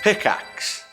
Pickaxe.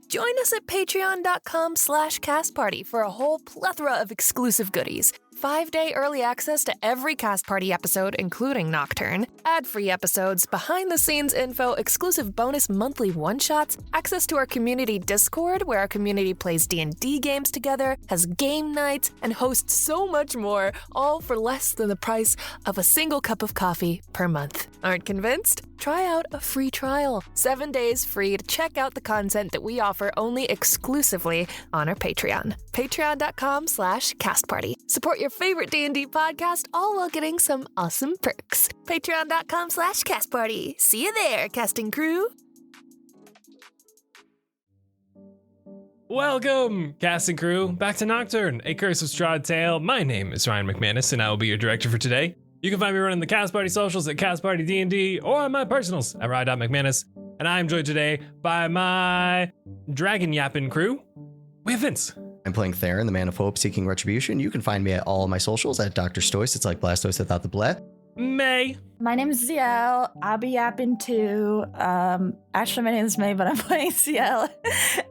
Join us at patreon.com/castparty for a whole plethora of exclusive goodies. 5-day early access to every Cast Party episode, including Nocturne, ad-free episodes, behind-the-scenes info, exclusive bonus monthly one-shots, access to our community Discord, where our community plays D&D games together, has game nights, and hosts so much more, all for less than the price of a single cup of coffee per month. Aren't convinced? Try out a free trial. 7 days free to check out the content that we offer only exclusively on our Patreon. Patreon.com/castparty. Support your favorite D&D podcast, all while getting some awesome perks. Patreon.com/castparty. See you there, casting crew. Welcome, cast and crew, back to Nocturne, A Curse of Strahd Tale. My name is Ryan McManus, and I will be your director for today. You can find me running the Cast Party socials at Cast Party D&D or on my personals at Ryan.McManus. And I am joined today by my dragon yapping crew. We have Vince. I'm playing Theren, the Man of Hope, seeking retribution. You can find me at all of my socials at Dr. Stoice. It's like Blastoise without the ble. May. My name is Zielle. I'll be yapping too. Actually, my name is May, but I'm playing Zielle.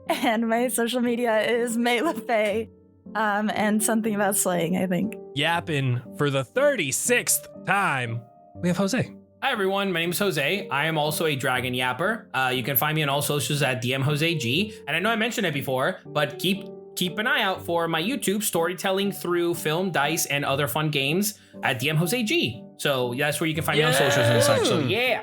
And my social media is May LaFay. And something about slaying, I think. Yapping for the 36th time, we have Jose. Hi everyone, my name is Jose. I am also a dragon yapper. You can find me on all socials at DMJoseG. And I know I mentioned it before, but keep an eye out for my YouTube storytelling through film, dice, and other fun games at DMJoseG. So that's where you can find me on socials and such. So yeah.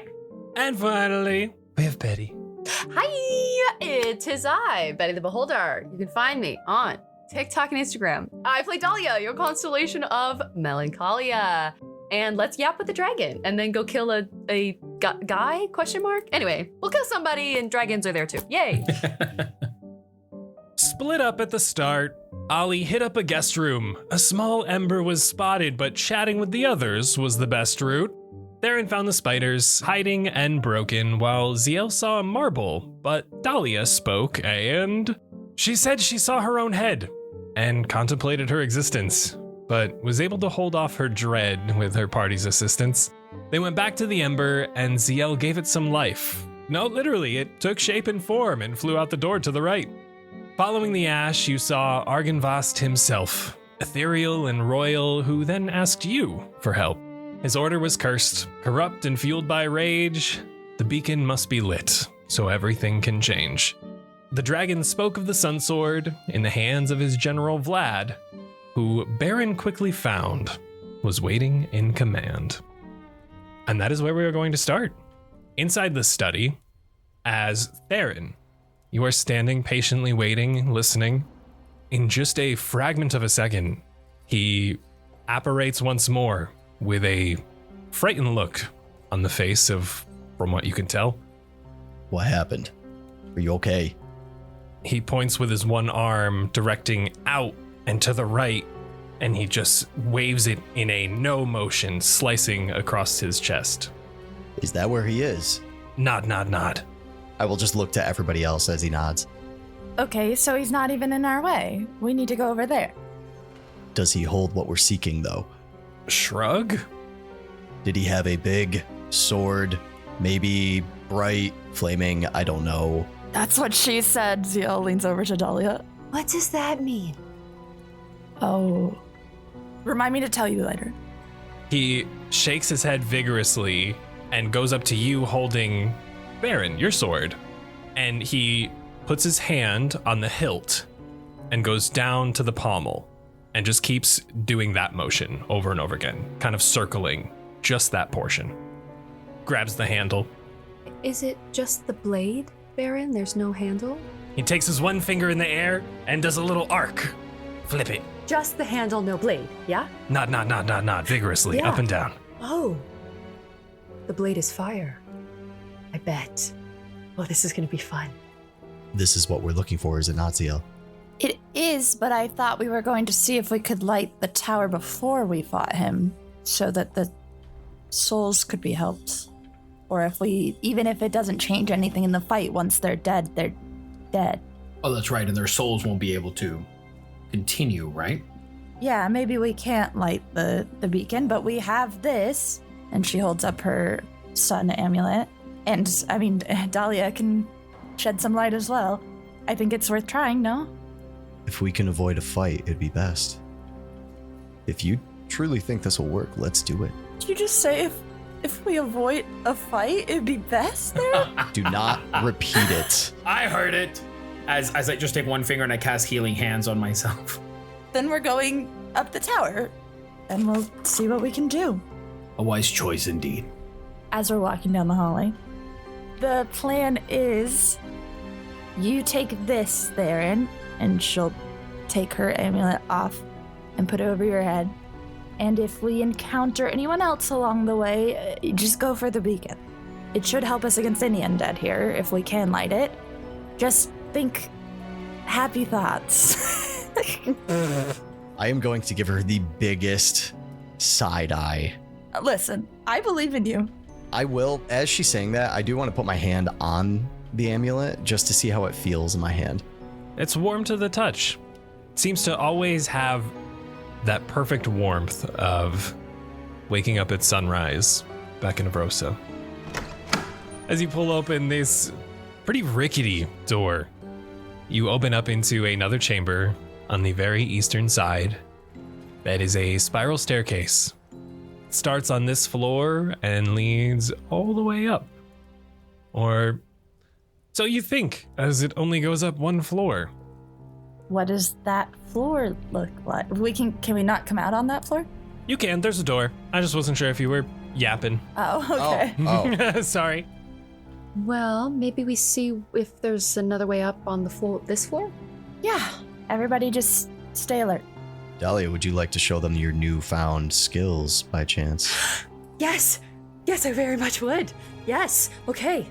And finally, we have Betty. Hi, it is I, Betty the Beholder. You can find me on TikTok and Instagram. I play Dahlia, your constellation of melancholia. And let's yap with the dragon and then go kill a guy, question mark? Anyway, we'll kill somebody and dragons are there too. Yay. Split up at the start, Ollie hit up a guest room. A small ember was spotted, but chatting with the others was the best route. Theren found the spiders, hiding and broken, while Zielle saw a marble, but Dahlia spoke and she said she saw her own head and contemplated her existence, but was able to hold off her dread with her party's assistance. They went back to the ember and Zielle gave it some life. No, literally, it took shape and form and flew out the door to the right. Following the ash, you saw Argynvost himself, ethereal and royal, who then asked you for help. His order was cursed, corrupt and fueled by rage. The beacon must be lit, so everything can change. The dragon spoke of the Sun Sword in the hands of his general Vlad, who Baron quickly found was waiting in command. And that is where we are going to start. Inside the study, as Theren, you are standing patiently waiting, listening. In just a fragment of a second, he apparates once more with a frightened look on the face of, from what you can tell. What happened? Are you okay? He points with his one arm, directing out and to the right, and he just waves it in a no motion, slicing across his chest. Is that where he is? Nod, nod, nod. I will just look to everybody else as he nods. Okay, so he's not even in our way. We need to go over there. Does he hold what we're seeking, though? Shrug? Did he have a big sword? Maybe bright, flaming, I don't know. That's what she said. Zielle leans over to Dahlia. What does that mean? Oh. Remind me to tell you later. He shakes his head vigorously and goes up to you holding Baron, your sword. And he puts his hand on the hilt and goes down to the pommel and just keeps doing that motion over and over again, kind of circling just that portion. Grabs the handle. Is it just the blade, Baron? There's no handle? He takes his one finger in the air and does a little arc. Flip it. Just the handle, no blade, yeah? Nod, nod, nod, nod, nod, vigorously, Yeah. up and down. Oh. The blade is fire. I bet. Well, this is gonna be fun. This is what we're looking for, is it not, Zielle? It is, but I thought we were going to see if we could light the tower before we fought him, so that the souls could be helped. Or even if it doesn't change anything in the fight, once they're dead, they're dead. Oh, that's right. And their souls won't be able to continue, right? Yeah, maybe we can't light the beacon, but we have this. And she holds up her sun amulet. And, I mean, Dahlia can shed some light as well. I think it's worth trying, no? If we can avoid a fight, it'd be best. If you truly think this will work, let's do it. Did you just say if we avoid a fight, it'd be best there? Do not repeat it. I heard it. As I just take one finger and I cast healing hands on myself. Then we're going up the tower, and we'll see what we can do. A wise choice indeed. As we're walking down the hallway, the plan is you take this, Theren, and she'll take her amulet off and put it over your head. And if we encounter anyone else along the way, just go for the beacon. It should help us against any undead here if we can light it. Just think happy thoughts. I am going to give her the biggest side eye. Listen, I believe in you. I will, as she's saying that, I do want to put my hand on the amulet just to see how it feels in my hand. It's warm to the touch. It seems to always have that perfect warmth of waking up at sunrise back in Avrosa. As you pull open this pretty rickety door, you open up into another chamber on the very eastern side. That is a spiral staircase. It starts on this floor and leads all the way up. Or so you think, as it only goes up one floor. What does that floor look like? Can we not come out on that floor? You can, there's a door. I just wasn't sure if you were yapping. Oh, okay. Oh. Sorry. Well, maybe we see if there's another way up on the floor. This floor? Yeah. Everybody just stay alert. Dahlia, would you like to show them your newfound skills by chance? Yes, I very much would. Yes. Okay.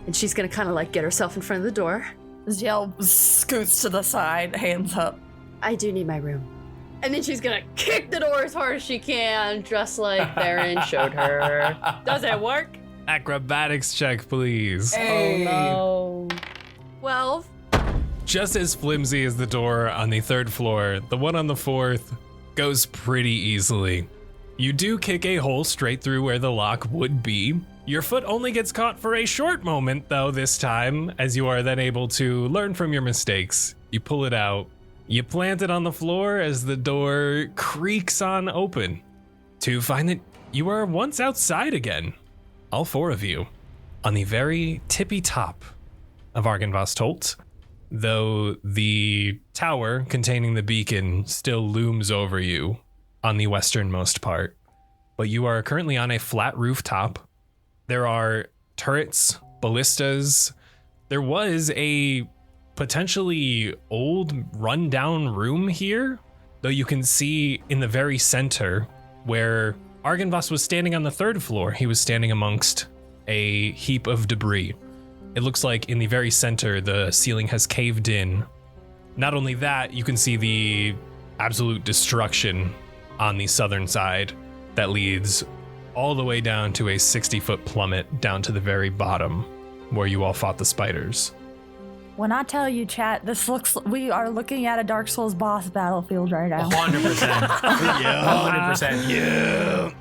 And she's gonna kind of like get herself in front of the door. Zielle scoots to the side, hands up. I do need my room. And then she's gonna kick the door as hard as she can, just like Theren showed her. Does it work? Acrobatics check, please. Hey. Oh no. 12. Just as flimsy as the door on the third floor, the one on the fourth goes pretty easily. You do kick a hole straight through where the lock would be. Your foot only gets caught for a short moment, though, this time, as you are then able to learn from your mistakes. You pull it out. You plant it on the floor as the door creaks on open, to find that you are once outside again. All four of you, on the very tippy top of Argynvost Holt, though the tower containing the beacon still looms over you on the westernmost part. But you are currently on a flat rooftop. There are turrets, ballistas. There was a potentially old rundown room here, though you can see in the very center where Argynvost was standing on the third floor, he was standing amongst a heap of debris. It looks like in the very center, the ceiling has caved in. Not only that, you can see the absolute destruction on the southern side that leads all the way down to a 60-foot plummet down to the very bottom where you all fought the spiders. When I tell you, chat, we are looking at a Dark Souls boss battlefield right now. 100%. Yeah. 100%. Yeah.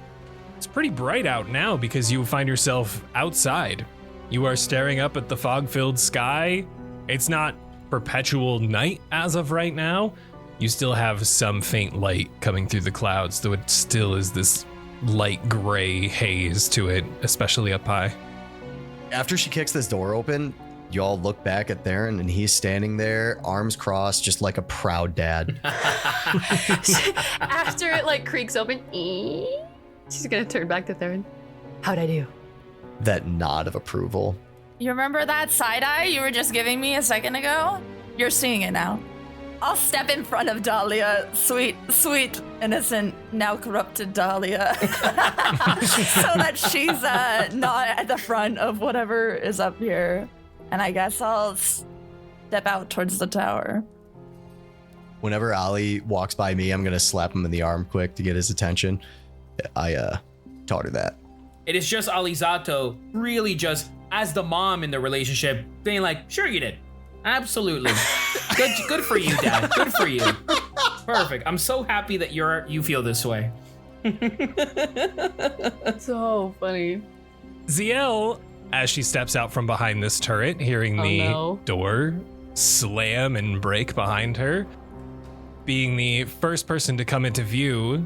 It's pretty bright out now because you find yourself outside. You are staring up at the fog-filled sky. It's not perpetual night as of right now. You still have some faint light coming through the clouds, though it still is this light gray haze to it, especially up high. After she kicks this door open, you all look back at Theren, and he's standing there, arms crossed, just like a proud dad. After it like creaks open, she's gonna turn back to Theren. How'd I do? That nod of approval. You remember that side eye you were just giving me a second ago? You're seeing it now. I'll step in front of Dahlia, sweet, innocent, now corrupted Dahlia, so that she's not at the front of whatever is up here. And I guess I'll step out towards the tower. Whenever Ali walks by me, I'm going to slap him in the arm quick to get his attention. I taught her that. It is just Alizzato really just, as the mom in the relationship, being like, sure you did. Absolutely. Good for you, Dad. Good for you. Perfect. I'm so happy that you feel this way. So funny. Zielle, as she steps out from behind this turret, hearing the door slam and break behind her. Being the first person to come into view,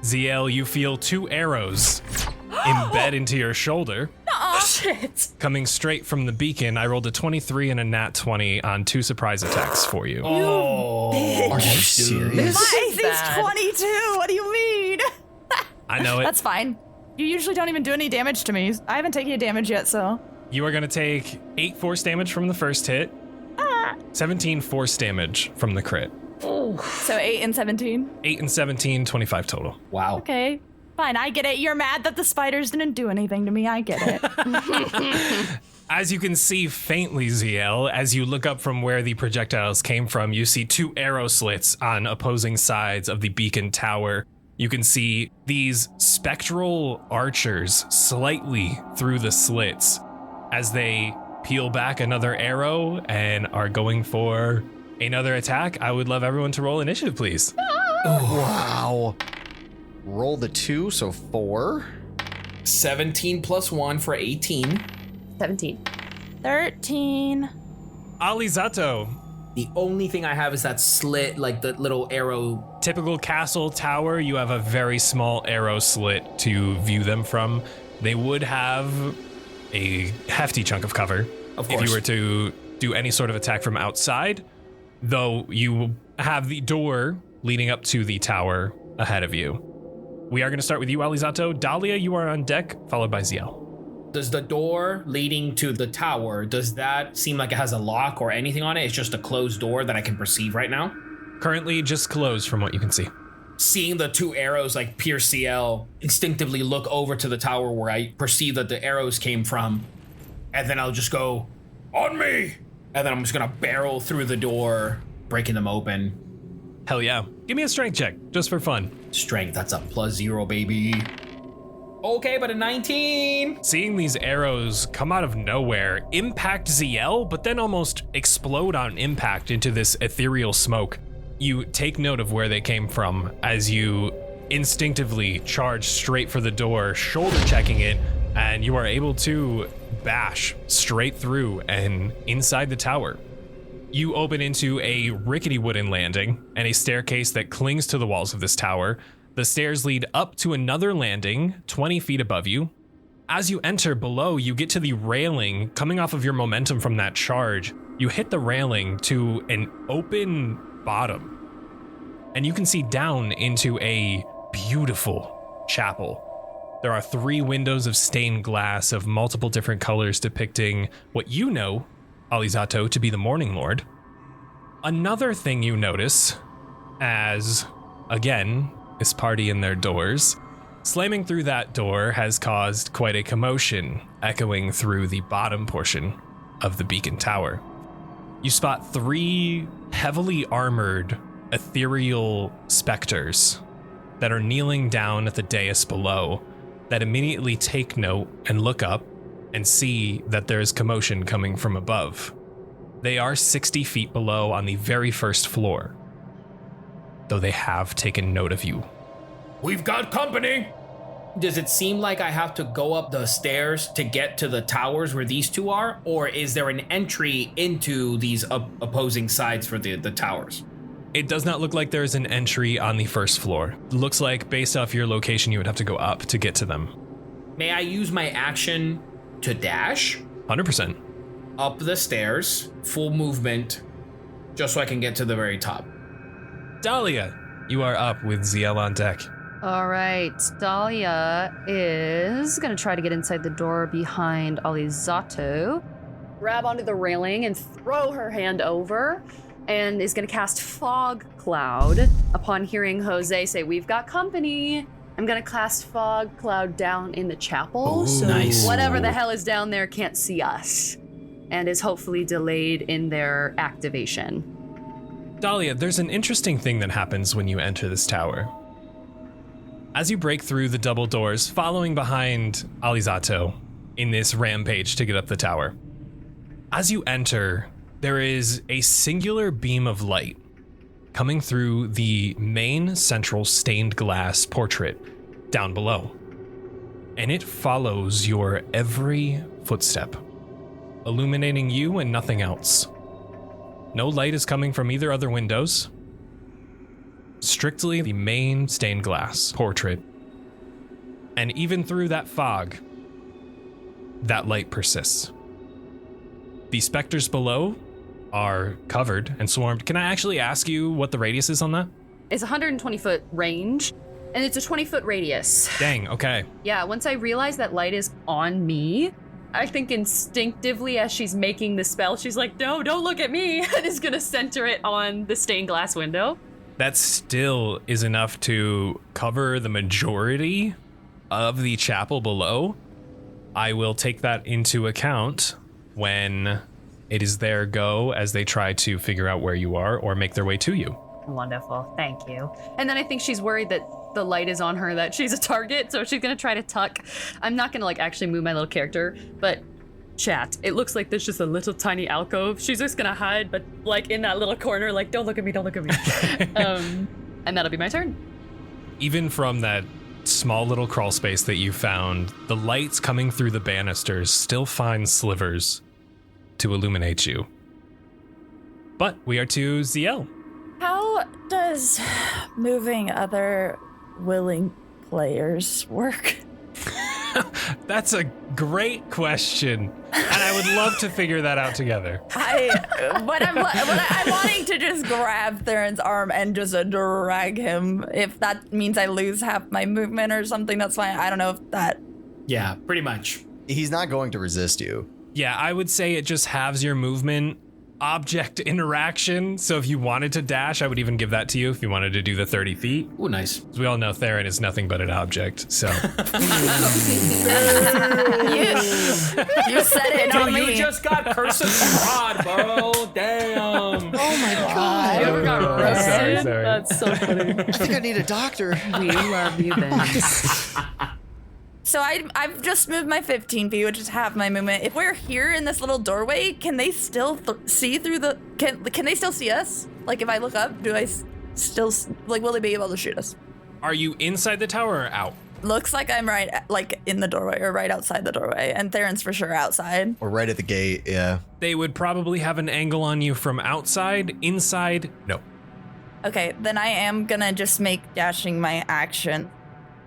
Zielle, you feel 2 arrows embed into your shoulder. Shit. Coming straight from the beacon. I rolled a 23 and a nat 20 on 2 surprise attacks for you. Are you serious? My AC's 22. What do you mean? I know it. That's fine. You usually don't even do any damage to me. I haven't taken any damage yet, so. You are going to take 8 force damage from the first hit, 17 force damage from the crit. So 8 and 17? 8 and 17, 25 total. Wow. Okay, fine. I get it. You're mad that the spiders didn't do anything to me. I get it. As you can see faintly, Zielle, as you look up from where the projectiles came from, you see 2 arrow slits on opposing sides of the beacon tower. You can see these spectral archers slightly through the slits as they peel back another arrow and are going for another attack. I would love everyone to roll initiative, please. Wow. Roll the 2, so 4. 17 plus 1 for 18. 17. 13. Alizzato. The only thing I have is that slit, like the little arrow. Typical castle tower, you have a very small arrow slit to view them from. They would have a hefty chunk of cover Of if course. you were to do any sort of attack from outside, though you have the door leading up to the tower ahead of you. We are going to start with you, Alizzato. Dahlia, you are on deck, followed by Zielle. Does the door leading to the tower, does that seem like it has a lock or anything on it? It's just a closed door that I can perceive right now? Currently just closed from what you can see. Seeing the 2 arrows like pierce Zielle, instinctively look over to the tower where I perceive that the arrows came from, and then I'll just go, on me! And then I'm just gonna barrel through the door, breaking them open. Hell yeah. Give me a strength check, just for fun. Strength, that's a +0, baby. Okay, but a 19. Seeing these arrows come out of nowhere, impact Zielle, but then almost explode on impact into this ethereal smoke. You take note of where they came from as you instinctively charge straight for the door, shoulder checking it, and you are able to bash straight through and inside the tower. You open into a rickety wooden landing and a staircase that clings to the walls of this tower. The stairs lead up to another landing 20 feet above you. As you enter below, you get to the railing coming off of your momentum from that charge. You hit the railing to an open bottom, and you can see down into a beautiful chapel. There are 3 windows of stained glass of multiple different colors depicting what you know, Alizzato, to be the Morning Lord. Another thing you notice as, again, this party in their doors, slamming through that door has caused quite a commotion, echoing through the bottom portion of the beacon tower. You spot 3 heavily armored ethereal specters that are kneeling down at the dais below that immediately take note and look up and see that there is commotion coming from above. They are 60 feet below on the very first floor, though they have taken note of you. We've got company. Does it seem like I have to go up the stairs to get to the towers where these 2 are? Or is there an entry into these opposing sides for the towers? It does not look like there's an entry on the first floor. It looks like based off your location, you would have to go up to get to them. May I use my action to dash? 100%. Up the stairs, full movement, just so I can get to the very top. Dahlia, you are up with Zielle on deck. All right, Dahlia is gonna try to get inside the door behind Alizzato, grab onto the railing and throw her hand over, and is gonna cast Fog Cloud upon hearing Jose say, "We've got company." I'm gonna cast Fog Cloud down in the chapel, so nice. whatever the hell is down there can't see us, and is hopefully delayed in their activation. Dahlia, there's an interesting thing that happens when you enter this tower. As you break through the double doors, following behind Alizzato in this rampage to get up the tower, as you enter, there is a singular beam of light coming through the main central stained glass portrait down below. And it follows your every footstep, illuminating you and nothing else. No light is coming from either other windows. Strictly the main stained glass portrait. And even through that fog, that light persists. The specters below are covered and swarmed. Can I actually ask you what the radius is on that? It's 120 foot range, and it's a 20-foot radius. Dang, okay. Yeah, once I realize that light is on me, I think instinctively as she's making the spell, she's like, no, don't look at me, and is gonna center it on the stained glass window. That still is enough to cover the majority of the chapel below. I will take that into account when it is their go as they try to figure out where you are or make their way to you. Wonderful, thank you. And then I think she's worried that the light is on her, that she's a target, so she's gonna try to tuck. I'm not gonna actually move my little character, but chat, it looks like there's just a little tiny alcove. She's just gonna hide, but in that little corner, don't look at me, don't look at me. And that'll be my turn. Even from that small little crawl space that you found, the lights coming through the banisters still find slivers to illuminate you. But we are to Zielle. How does moving other willing players work? That's a great question, and I would love to figure that out together. I'm wanting to just grab Theren's arm and just drag him. If that means I lose half my movement or something, that's fine. I don't know if that... Yeah, pretty much. He's not going to resist you. Yeah, I would say it just halves your movement. Object interaction. So if you wanted to dash, I would even give that to you if you wanted to do the 30 feet. Ooh, nice. As we all know, Theren is nothing but an object, so. You said it, not me. You just got Curse of Fraud, bro. Damn. Oh my god. You ever got roasted? Sorry. That's so funny. I think I need a doctor. We love you, Ben. So I've just moved my 15 feet, which is half my movement. If we're here in this little doorway, can they still see through the... Can they still see us? Like, if I look up, do I still... will they be able to shoot us? Are you inside the tower or out? Looks like I'm right, in the doorway or right outside the doorway. And Theren's for sure outside. Or right at the gate, yeah. They would probably have an angle on you from outside. Inside, no. Okay, then I am gonna just make dashing my action.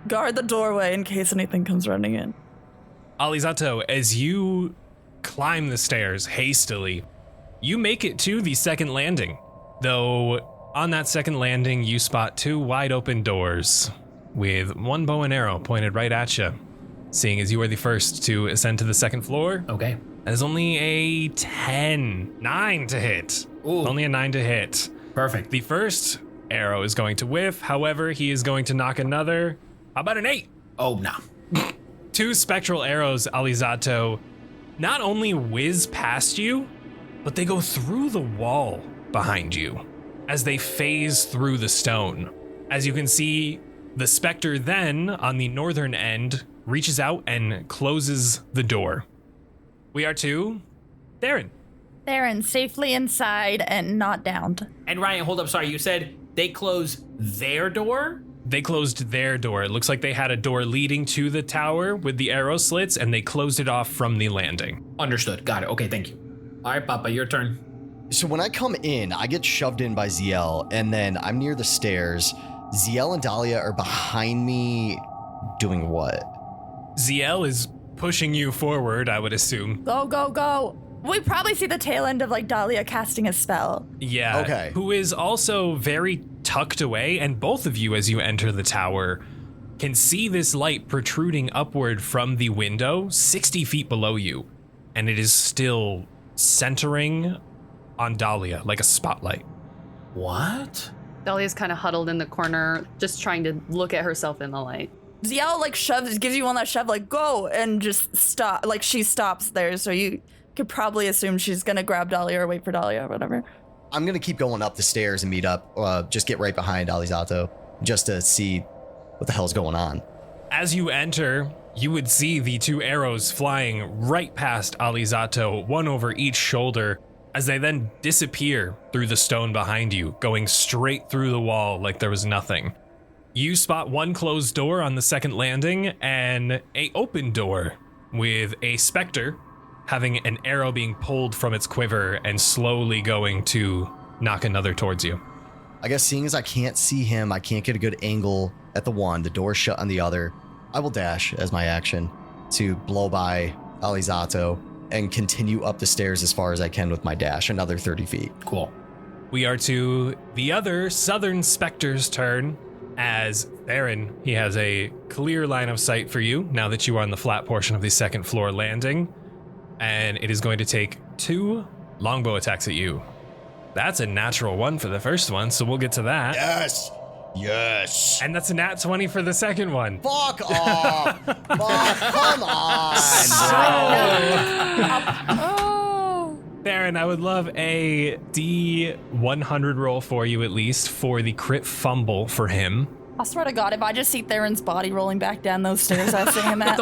Guard the doorway in case anything comes running in. Alizzato, as you climb the stairs hastily, you make it to the second landing. Though on that second landing, you spot two wide open doors with one bow and arrow pointed right at you. Seeing as you are the first to ascend to the second floor, Okay. that is only a 9 to hit. Ooh. Only a 9 to hit. Perfect. The first arrow is going to whiff. However, he is going to knock another. How about an 8? Oh, no. Two spectral arrows, Alizzato, not only whiz past you, but they go through the wall behind you as they phase through the stone. As you can see, the specter then, on the northern end, reaches out and closes the door. We are to Theren. Theren safely inside and not downed. And Ryan, hold up. Sorry, you said they close their door? They closed their door. It looks like they had a door leading to the tower with the arrow slits, and they closed it off from the landing. Understood. Got it. Okay, thank you. All right, Papa, your turn. So when I come in, I get shoved in by Zielle, and then I'm near the stairs. Zielle and Dahlia are behind me doing what? Zielle is pushing you forward, I would assume. Go, go, go. We probably see the tail end of Dahlia casting a spell. Yeah. Okay. Who is also very tucked away, and both of you, as you enter the tower, can see this light protruding upward from the window 60 feet below you, and it is still centering on Dahlia like a spotlight. What? Dahlia's kind of huddled in the corner, just trying to look at herself in the light. Zielle shoves, gives you one last shove, go, and just stop. She stops there, so you could probably assume she's gonna grab Dahlia or wait for Dahlia or whatever. I'm going to keep going up the stairs and meet up, just get right behind Alizzato, just to see what the hell's going on. As you enter, you would see the two arrows flying right past Alizzato, one over each shoulder, as they then disappear through the stone behind you, going straight through the wall like there was nothing. You spot one closed door on the second landing and a open door with a specter having an arrow being pulled from its quiver and slowly going to knock another towards you. I guess seeing as I can't see him, I can't get a good angle at the one, the door's shut on the other, I will dash as my action to blow by Alizzato and continue up the stairs as far as I can with my dash, another 30 feet. Cool. We are to the other Southern Spectre's turn as Theren, he has a clear line of sight for you now that you are on the flat portion of the second floor landing, and it is going to take 2 longbow attacks at you. That's a natural 1 for the first one, so we'll get to that. Yes! Yes! And that's a nat 20 for the second one. Fuck off! Fuck, come on! Oh. Theren, I would love a D100 roll for you at least for the crit fumble for him. I swear to God, if I just see Theron's body rolling back down those stairs I was saying that.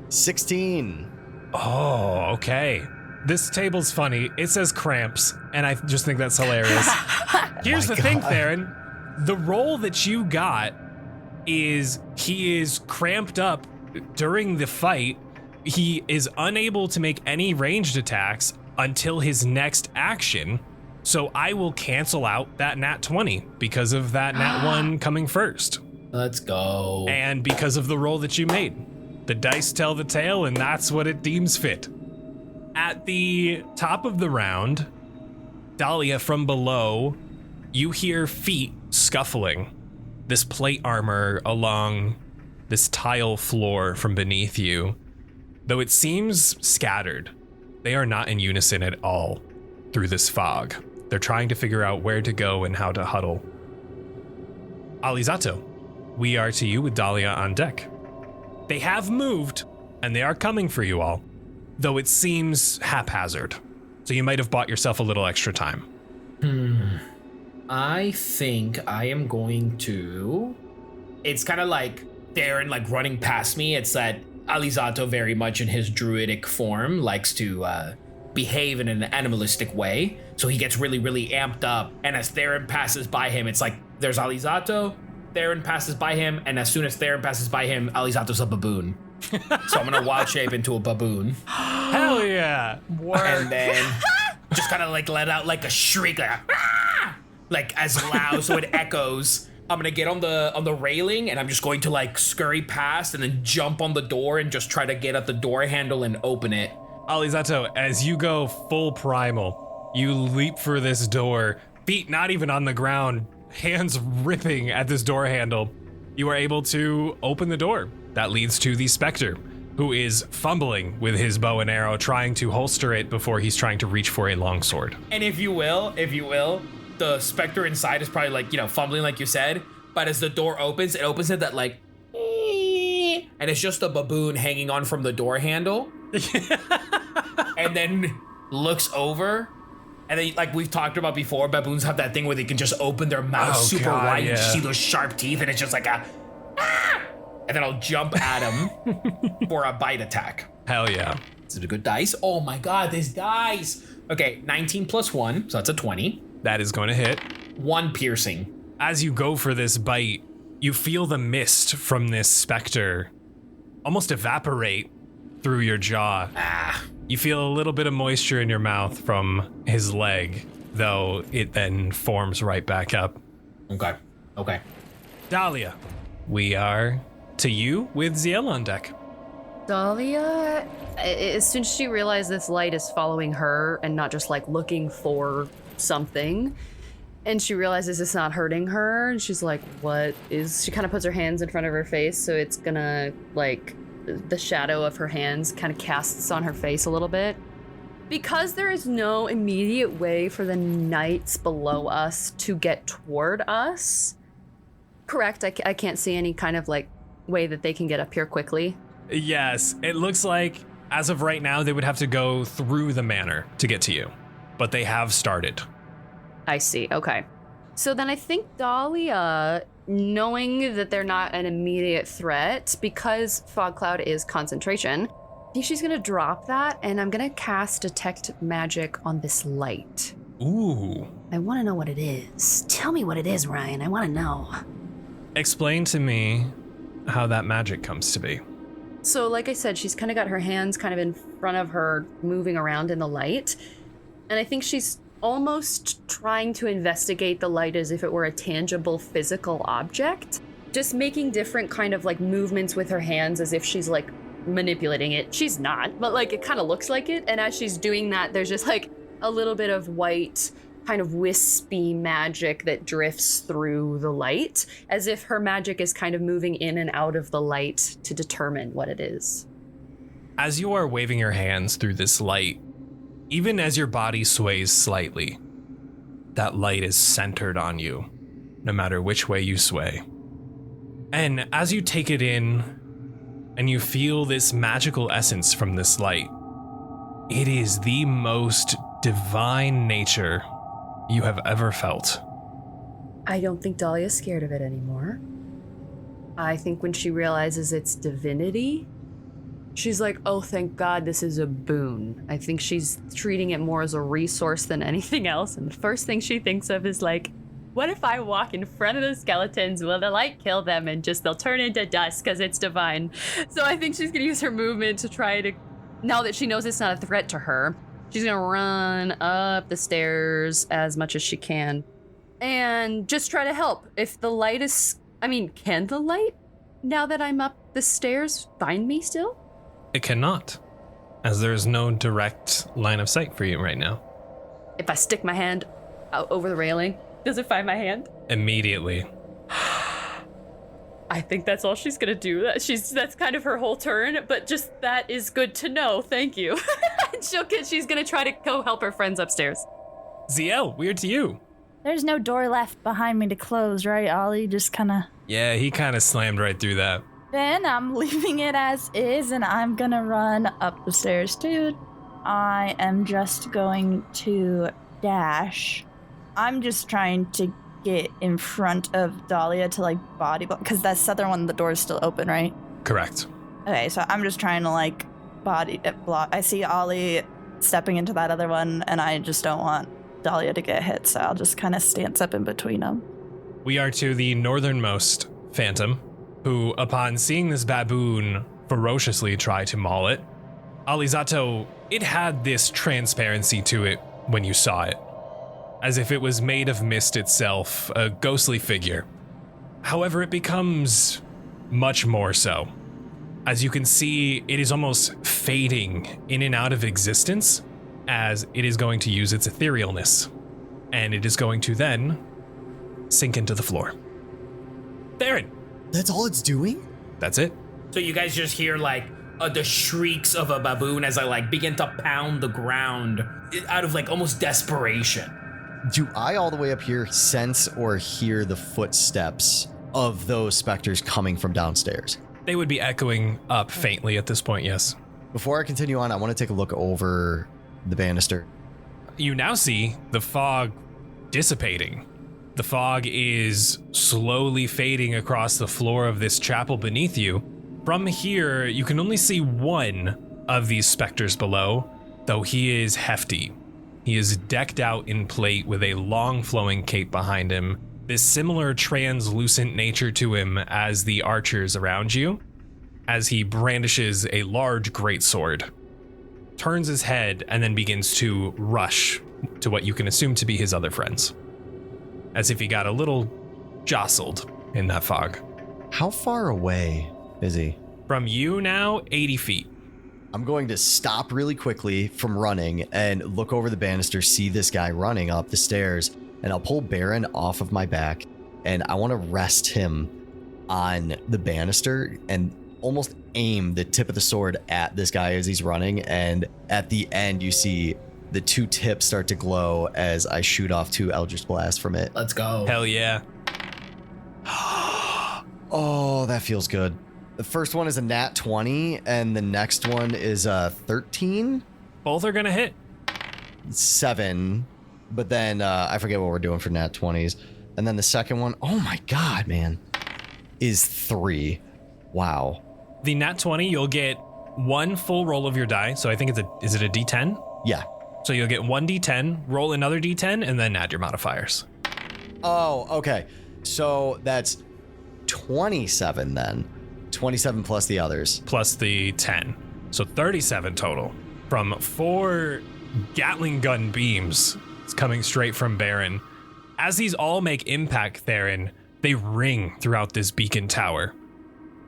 16. Oh, okay. This table's funny. It says cramps, and I just think that's hilarious. Here's the thing, Theren. The roll that you got is he is cramped up during the fight. He is unable to make any ranged attacks until his next action. So I will cancel out that nat 20 because of that nat 1 coming first. Let's go. And because of the roll that you made. The dice tell the tale, and that's what it deems fit. At the top of the round, Dahlia, from below, you hear feet scuffling. This plate armor along this tile floor from beneath you. Though it seems scattered, they are not in unison at all through this fog. They're trying to figure out where to go and how to huddle. Alizzato, we are to you with Dahlia on deck. They have moved, and they are coming for you all, though it seems haphazard. So you might have bought yourself a little extra time. I think I am going to... It's kind of like Theren like running past me. It's that Alizzato, very much in his druidic form, likes to behave in an animalistic way. So he gets really, really amped up. And as Theren passes by him, it's like there's Alizzato, Theren passes by him, and as soon as Theren passes by him, Alizzato's a baboon. So I'm gonna wild shape into a baboon. Hell yeah. And then just kind of like let out like a shriek, like as loud so it echoes. I'm gonna get on the railing and I'm just going to like scurry past and then jump on the door and just try to get at the door handle and open it. Alizzato, as you go full primal, you leap for this door, feet not even on the ground, hands ripping at this door handle. You are able to open the door. That leads to the Spectre, who is fumbling with his bow and arrow, trying to holster it before he's trying to reach for a longsword. And if you will, the Spectre inside is probably like, fumbling like you said, but as the door opens, it opens it that like, and it's just a baboon hanging on from the door handle. And then looks over, and then like we've talked about before, baboons have that thing where they can just open their mouth super wide and you see those sharp teeth, and it's just like a and then I'll jump at him for a bite attack. Hell yeah. Is it a good dice? Oh my god, this dice. Okay, 19 plus 1, so that's a 20. That is going to hit. 1 piercing. As you go for this bite, you feel the mist from this Spectre almost evaporate through your jaw. You feel a little bit of moisture in your mouth from his leg, though it then forms right back up. Okay. Dahlia, we are to you with Zielle on deck. Dahlia, as soon as she realized this light is following her and not just like looking for something, and she realizes it's not hurting her, and she's like, she kind of puts her hands in front of her face, so it's gonna like the shadow of her hands kind of casts on her face a little bit. Because there is no immediate way for the knights below us to get toward us. Correct, I can't see any kind of like way that they can get up here quickly. Yes, it looks like as of right now they would have to go through the manor to get to you, but they have started. I see, okay. So then I think Dahlia, knowing that they're not an immediate threat, because Fog Cloud is concentration, I think she's gonna drop that, and I'm gonna cast Detect Magic on this light. Ooh. I wanna know what it is. Tell me what it is, Ryan, I wanna know. Explain to me how that magic comes to be. So like I said, she's kind of got her hands kind of in front of her, moving around in the light. And I think she's almost trying to investigate the light as if it were a tangible physical object. Just making different kind of like movements with her hands as if she's like manipulating it. She's not, but like it kind of looks like it. And as she's doing that, there's just like a little bit of white kind of wispy magic that drifts through the light, as if her magic is kind of moving in and out of the light to determine what it is. As you are waving your hands through this light, even as your body sways slightly, that light is centered on you, no matter which way you sway. And as you take it in, and you feel this magical essence from this light, it is the most divine nature you have ever felt. I don't think Dahlia's scared of it anymore. I think when she realizes it's divinity, she's like, oh, thank God this is a boon. I think she's treating it more as a resource than anything else. And the first thing she thinks of is like, what if I walk in front of the skeletons? Will the light kill them and just they'll turn into dust because it's divine? So I think she's going to use her movement to try to, now that she knows it's not a threat to her, she's going to run up the stairs as much as she can and just try to help. If the light is, can the light, now that I'm up the stairs, find me still? It cannot, as there is no direct line of sight for you right now. If I stick my hand out over the railing, does it find my hand? Immediately. I think that's all she's gonna do. That's kind of her whole turn, but just that is good to know. Thank you. She's gonna try to go help her friends upstairs. Zielle, weird to you. There's no door left behind me to close, right, Ollie? Just kind of... Yeah, he kind of slammed right through that. Then I'm leaving it as is, and I'm gonna run up the stairs, too. I am just going to dash. I'm just trying to get in front of Dahlia to, like, body block, because that southern one, the door's still open, right? Correct. Okay, so I'm just trying to, like, body block. I see Ollie stepping into that other one, and I just don't want Dahlia to get hit, so I'll just kind of stance up in between them. We are to the northernmost phantom, who, upon seeing this baboon ferociously try to maul it, Alizzato, it had this transparency to it when you saw it, as if it was made of mist itself, a ghostly figure. However, it becomes much more so. As you can see, it is almost fading in and out of existence, as it is going to use its etherealness, and it is going to then sink into the floor. Theren! That's all it's doing? That's it. So you guys just hear like the shrieks of a baboon as I like begin to pound the ground out of like almost desperation. Do I all the way up here sense or hear the footsteps of those specters coming from downstairs? They would be echoing up faintly at this point, yes. Before I continue on, I want to take a look over the banister. You now see the fog dissipating. The fog is slowly fading across the floor of this chapel beneath you. From here, you can only see one of these specters below, though he is hefty. He is decked out in plate with a long flowing cape behind him, this similar translucent nature to him as the archers around you, as he brandishes a large greatsword, turns his head, and then begins to rush to what you can assume to be his other friends, as if he got a little jostled in that fog. How far away is he? From you now, 80 feet. I'm going to stop really quickly from running and look over the banister, see this guy running up the stairs, and I'll pull Baron off of my back, and I want to rest him on the banister and almost aim the tip of the sword at this guy as he's running, and at the end you see the two tips start to glow as I shoot off 2 Eldritch Blasts from it. Let's go. Hell yeah. Oh, that feels good. The first one is a nat 20, and the next one is a 13? Both are gonna hit. 7, but then I forget what we're doing for nat 20s. And then the second one, oh my god, man, is 3. Wow. The nat 20, you'll get 1 full roll of your die. So I think is it a D10? Yeah. So you'll get 1 D10, roll another D10, and then add your modifiers. Oh, okay. So that's 27 then. 27 plus the others. Plus the 10. So 37 total. From 4 Gatling gun beams. It's coming straight from Baron. As these all make impact, Theren, they ring throughout this beacon tower.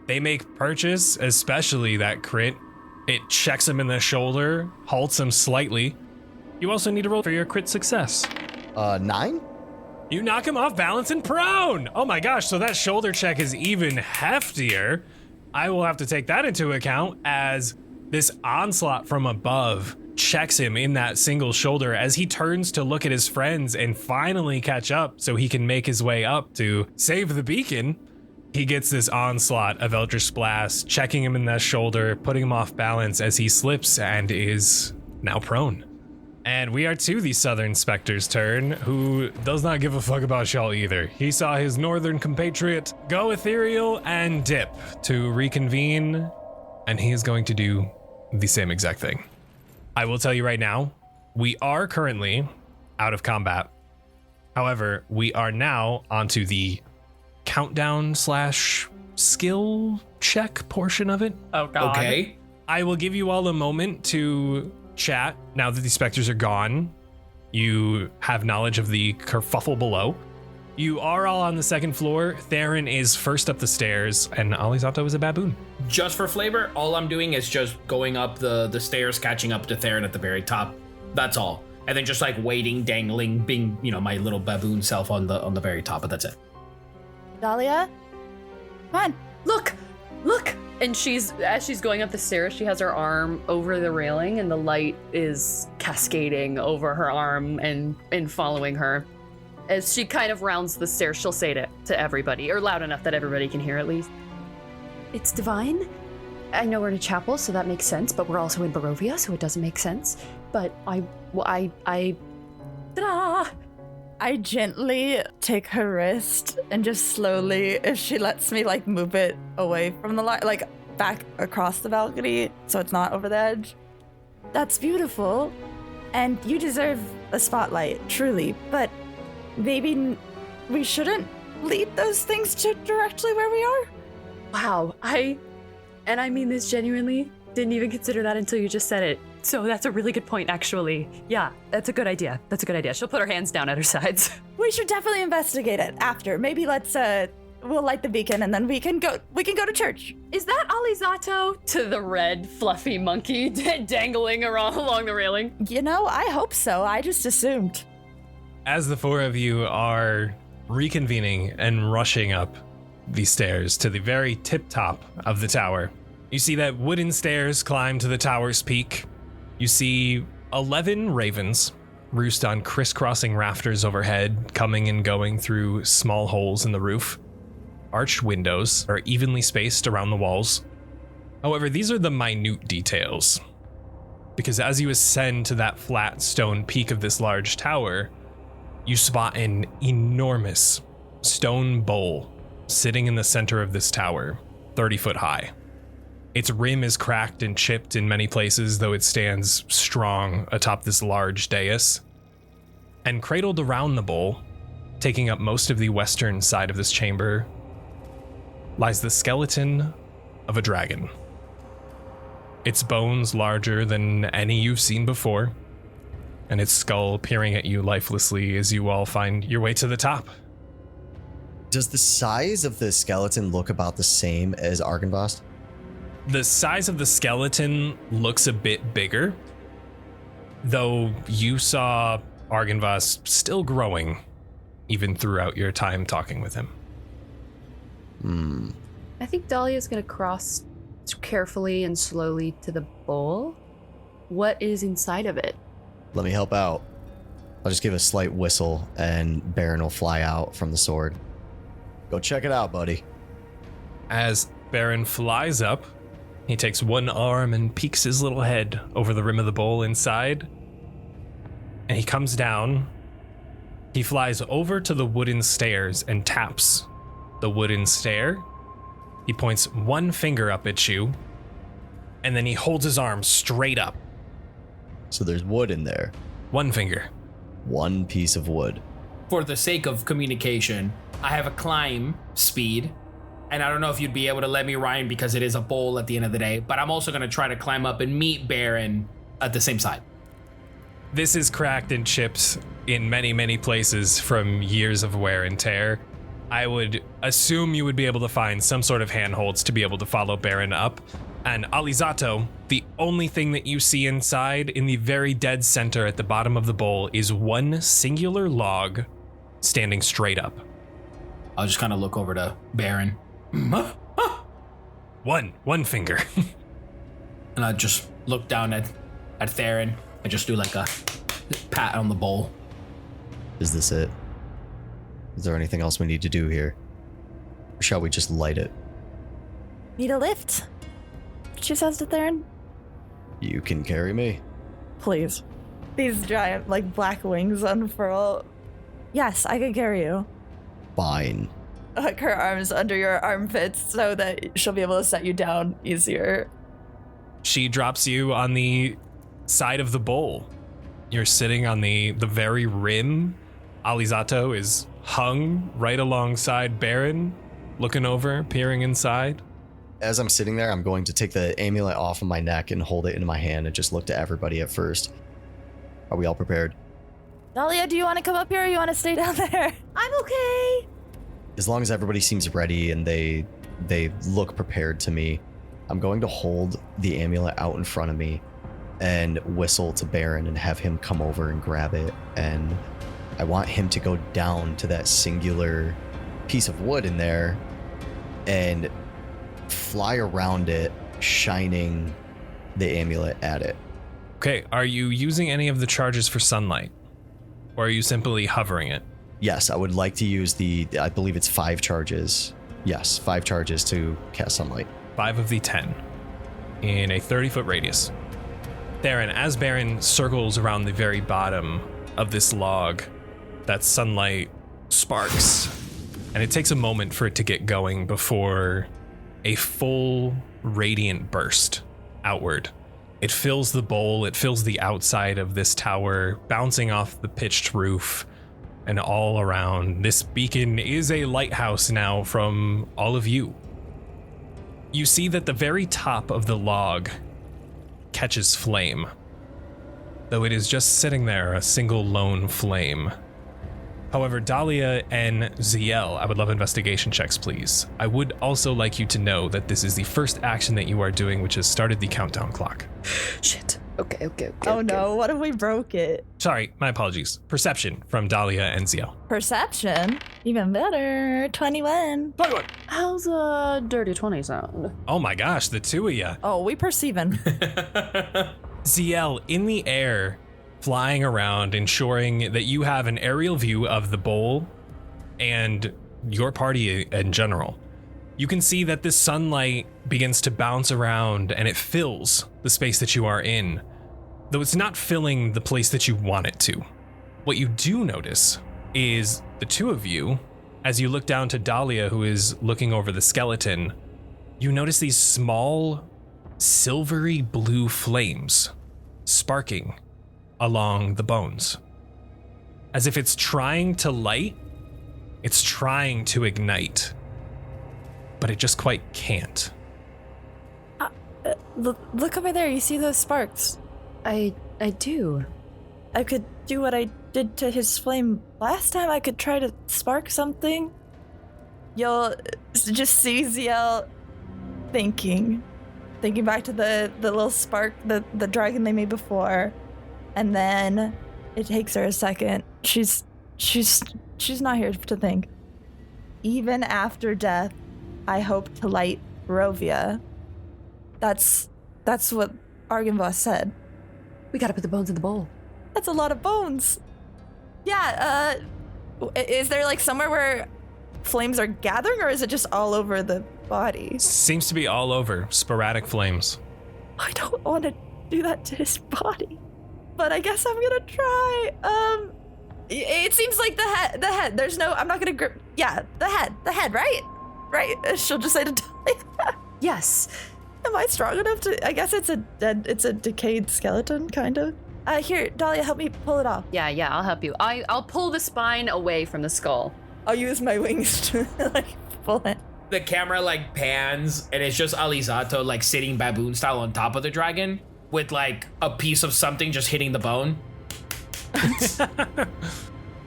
They make purchase, especially that crit. It checks him in the shoulder, halts him slightly. You also need to roll for your crit success. 9? You knock him off balance and prone. Oh my gosh, so that shoulder check is even heftier. I will have to take that into account as this onslaught from above checks him in that single shoulder as he turns to look at his friends and finally catch up so he can make his way up to save the beacon. He gets this onslaught of Eldritch Blast, checking him in that shoulder, putting him off balance as he slips and is now prone. And we are to the Southern Spectre's turn, who does not give a fuck about y'all either. He saw his northern compatriot go ethereal and dip to reconvene, and he is going to do the same exact thing. I will tell you right now, we are currently out of combat. However, we are now onto the countdown / skill check portion of it. Oh, God. Okay. I will give you all a moment to chat now that the specters are gone. You have knowledge of the kerfuffle below. You are all on the second floor. Theren is first up the stairs, and Alizzato is a baboon. Just for flavor, all I'm doing is just going up the stairs, catching up to Theren at the very top. That's all. And then just like waiting, dangling, being, my little baboon self on the very top, but that's it. Dahlia? Come on. Look! And as she's going up the stairs, she has her arm over the railing and the light is cascading over her arm and following her. As she kind of rounds the stairs, she'll say to everybody, or loud enough that everybody can hear at least. It's divine. I know we're in a chapel, so that makes sense, but we're also in Barovia, so it doesn't make sense. But ta-da! I gently take her wrist and just slowly, if she lets me, move it away from the light, back across the balcony so it's not over the edge. That's beautiful, and you deserve a spotlight, truly, but maybe we shouldn't lead those things to directly where we are? Wow, I mean this genuinely, didn't even consider that until you just said it. So that's a really good point, actually. Yeah, that's a good idea. She'll put her hands down at her sides. We should definitely investigate it after. Maybe we'll light the beacon and then we can go to church. Is that Alizzato? To the red, fluffy monkey dangling along the railing? I hope so. I just assumed. As the 4 of you are reconvening and rushing up the stairs to the very tip top of the tower, you see that wooden stairs climb to the tower's peak. You see 11 ravens roost on crisscrossing rafters overhead, coming and going through small holes in the roof. Arched windows are evenly spaced around the walls. However, these are the minute details, because as you ascend to that flat stone peak of this large tower, you spot an enormous stone bowl sitting in the center of this tower, 30 foot high. Its rim is cracked and chipped in many places, though it stands strong atop this large dais. And cradled around the bowl, taking up most of the western side of this chamber, lies the skeleton of a dragon. Its bones larger than any you've seen before, and its skull peering at you lifelessly as you all find your way to the top. Does the size of the skeleton look about the same as Argynvost? The size of the skeleton looks a bit bigger, though you saw Argynvost still growing even throughout your time talking with him. I think Dahlia's gonna cross carefully and slowly to the bowl. What is inside of it? Let me help out. I'll just give a slight whistle and Baron will fly out from the sword. Go check it out, buddy. As Baron flies up, he takes one arm and peeks his little head over the rim of the bowl inside. And he comes down. He flies over to the wooden stairs and taps the wooden stair. He points one finger up at you, and then he holds his arm straight up. So there's wood in there. One finger. One piece of wood. For the sake of communication, I have a climb speed, And I don't know if you'd be able to let me, Ryan, because it is a bowl at the end of the day, but I'm also going to try to climb up and meet Baron at the same side. This is cracked and chipped in many, many places from years of wear and tear. I would assume you would be able to find some sort of handholds to be able to follow Baron up. And Alizzato, the only thing that you see inside, in the very dead center at the bottom of the bowl, is one singular log standing straight up. I'll just kind of look over to Baron. One finger. And I just look down at Theren. I just do like a pat on the bowl. Is this it? Is there anything else we need to do here? Or shall we just light it? Need a lift? She says to Theren. You can carry me. Please. These giant, like, black wings unfurl. Yes, I can carry you. Fine. Hook her arms under your armpits so that she'll be able to set you down easier. She drops you on the side of the bowl. You're sitting on the very rim. Alizzato is hung right alongside Baron, looking over, peering inside. As I'm sitting there, I'm going to take the amulet off of my neck and hold it in my hand and just look to everybody at first. Are we all prepared? Dahlia, do you want to come up here or you want to stay down there? I'm okay. As long as everybody seems ready and they look prepared to me, I'm going to hold the amulet out in front of me and whistle to Baron and have him come over and grab it. And I want him to go down to that singular piece of wood in there and fly around it, shining the amulet at it. Okay, are you using any of the charges for sunlight? Or are you simply hovering it? Yes, I would like to use I believe it's 5 charges. Yes, 5 charges to cast sunlight. 5 of the 10 in a 30-foot radius. Theren, as Baron circles around the very bottom of this log, that sunlight sparks, and it takes a moment for it to get going before a full radiant burst outward. It fills the bowl, it fills the outside of this tower, bouncing off the pitched roof and all around. This beacon is a lighthouse now from all of you. You see that the very top of the log catches flame, though it is just sitting there, a single lone flame. However, Dahlia and Zielle, I would love investigation checks, please. I would also like you to know that this is the first action that you are doing, which has started the countdown clock. Shit. Okay. Oh no, what if we broke it? Sorry, my apologies. Perception from Dahlia and Zielle. Perception? Even better. 21. 21. How's a dirty 20 sound? Oh my gosh, the two of you. Oh, we perceiving. Zielle, in the air, flying around, ensuring that you have an aerial view of the bowl and your party in general. You can see that this sunlight begins to bounce around and it fills the space that you are in, though it's not filling the place that you want it to. What you do notice is the two of you, as you look down to Dahlia, who is looking over the skeleton, you notice these small, silvery blue flames sparking along the bones. As if it's trying to light, it's trying to ignite, but it just quite can't. Look over there, you see those sparks? I do. I could do what I did to his flame last time. I could try to spark something. You'll just see Zielle thinking back to the little spark, the dragon they made before. And then it takes her a second. She's not here to think. Even after death, I hope to light Barovia. That's what Argynvost said. We gotta put the bones in the bowl. That's a lot of bones. Yeah, is there like somewhere where flames are gathering, or is it just all over the body? Seems to be all over, sporadic flames. I don't want to do that to his body, but I guess I'm gonna try. It seems like the head. There's no, I'm not gonna grip. Yeah, the head, right? Right, she'll just say to Dahlia. Yes. Am I strong enough to, I guess it's a decayed skeleton, kind of. Here, Dahlia, help me pull it off. Yeah, I'll help you. I'll pull the spine away from the skull. I'll use my wings to, like, pull it. the camera like pans and it's just Alizzato like sitting baboon style on top of the dragon with like a piece of something just hitting the bone.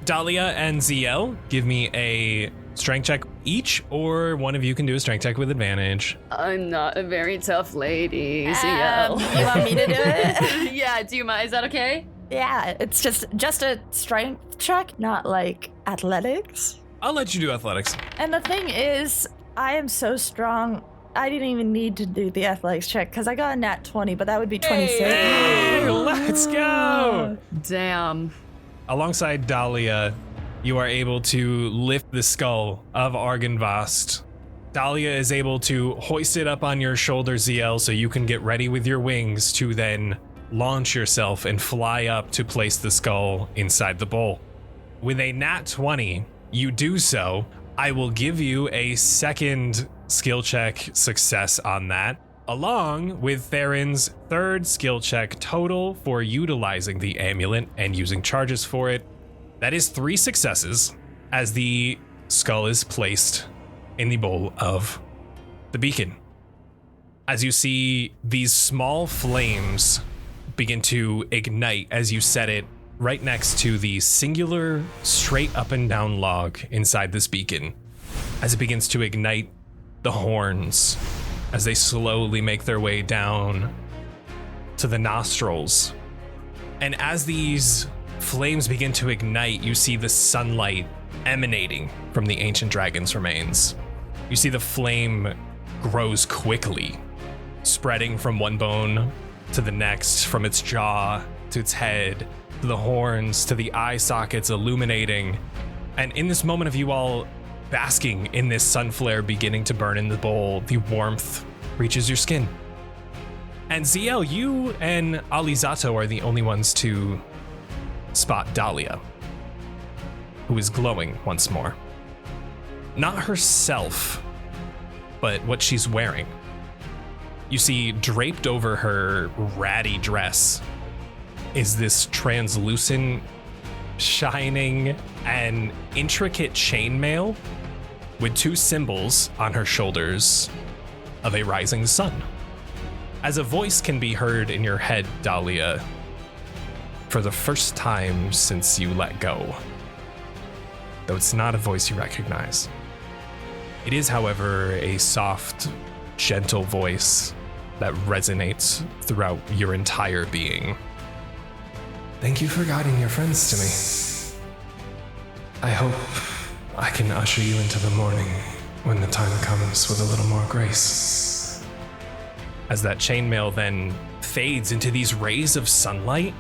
Dahlia and Zielle, give me a strength check each, or one of you can do a strength check with advantage. I'm not a very tough lady, Zielle. You want me to do it? Yeah, do you mind? Is that okay? Yeah, it's just a strength check, not like athletics. I'll let you do athletics. And the thing is, I am so strong, I didn't even need to do the athletics check because I got a nat 20, but that would be 26. Hey, let's go! Damn. Alongside Dahlia, you are able to lift the skull of Argynvost. Dahlia is able to hoist it up on your shoulder, Zielle, so you can get ready with your wings to then launch yourself and fly up to place the skull inside the bowl. With a nat 20, you do so. I will give you a second skill check success on that, along with Theren's third skill check total for utilizing the amulet and using charges for it. That is 3 successes as the skull is placed in the bowl of the beacon. As you see these small flames begin to ignite as you set it right next to the singular straight up and down log inside this beacon. As it begins to ignite the horns, as they slowly make their way down to the nostrils. And as these flames begin to ignite, you see the sunlight emanating from the ancient dragon's remains. You see the flame grows quickly, spreading from one bone to the next, from its jaw to its head, to the horns, to the eye sockets illuminating. And in this moment of you all basking in this sun flare beginning to burn in the bowl, the warmth reaches your skin. And Zielle, you and Alizzato are the only ones to spot Dahlia, who is glowing once more. Not herself, but what she's wearing. You see, draped over her ratty dress is this translucent, shining, and intricate chainmail with 2 symbols on her shoulders of a rising sun. As a voice can be heard in your head, Dahlia, for the first time since you let go. Though it's not a voice you recognize. It is, however, a soft, gentle voice that resonates throughout your entire being. Thank you for guiding your friends to me. I hope I can usher you into the morning when the time comes with a little more grace. As that chainmail then fades into these rays of sunlight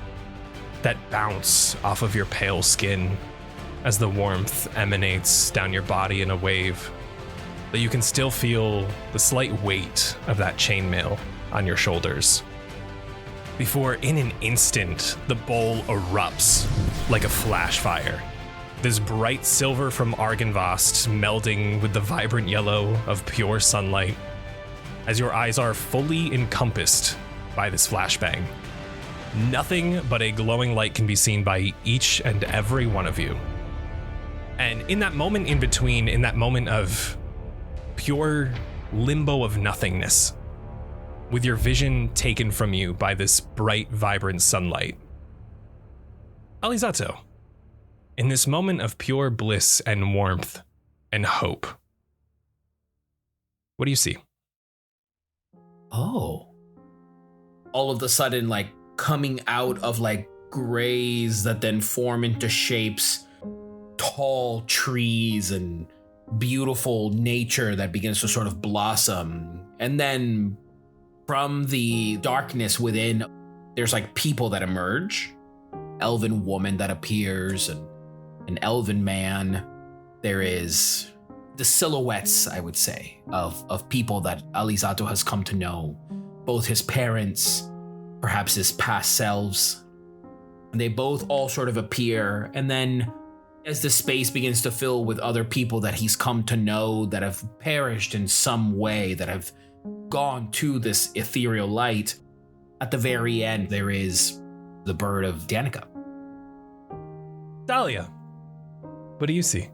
that bounce off of your pale skin as the warmth emanates down your body in a wave, that you can still feel the slight weight of that chainmail on your shoulders. Before, in an instant, the bowl erupts like a flash fire. This bright silver from Argynvost melding with the vibrant yellow of pure sunlight, as your eyes are fully encompassed by this flashbang. Nothing but a glowing light can be seen by each and every one of you. And in that moment in between, in that moment of pure limbo of nothingness, with your vision taken from you by this bright, vibrant sunlight, Alizzato, in this moment of pure bliss and warmth and hope, what do you see? Oh. All of a sudden, like, coming out of, like, grays that then form into shapes, tall trees and beautiful nature that begins to sort of blossom. And then from the darkness within, there's, like, people that emerge. Elven woman that appears, and an elven man. There is the silhouettes, I would say, of people that Alizzato has come to know, both his parents, perhaps his past selves. And they both all sort of appear, and then as the space begins to fill with other people that he's come to know that have perished in some way, that have gone to this ethereal light, at the very end there is the bird of Danica. Dahlia, what do you see?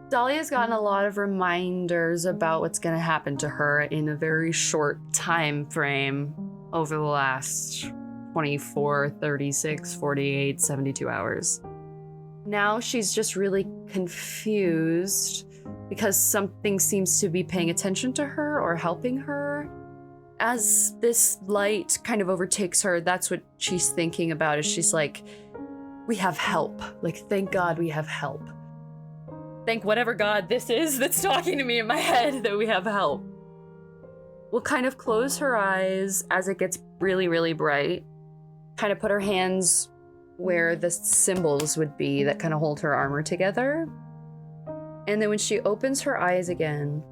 Dahlia's gotten a lot of reminders about what's going to happen to her in a very short time frame over the last 24, 36, 48, 72 hours. Now she's just really confused because something seems to be paying attention to her or helping her. As this light kind of overtakes her, that's what she's thinking about, is she's like, we have help. Like, thank God we have help. Thank whatever God this is that's talking to me in my head that we have help. We'll kind of close her eyes as it gets really, really bright. Kind of put her hands where the symbols would be that kind of hold her armor together. And then when she opens her eyes again,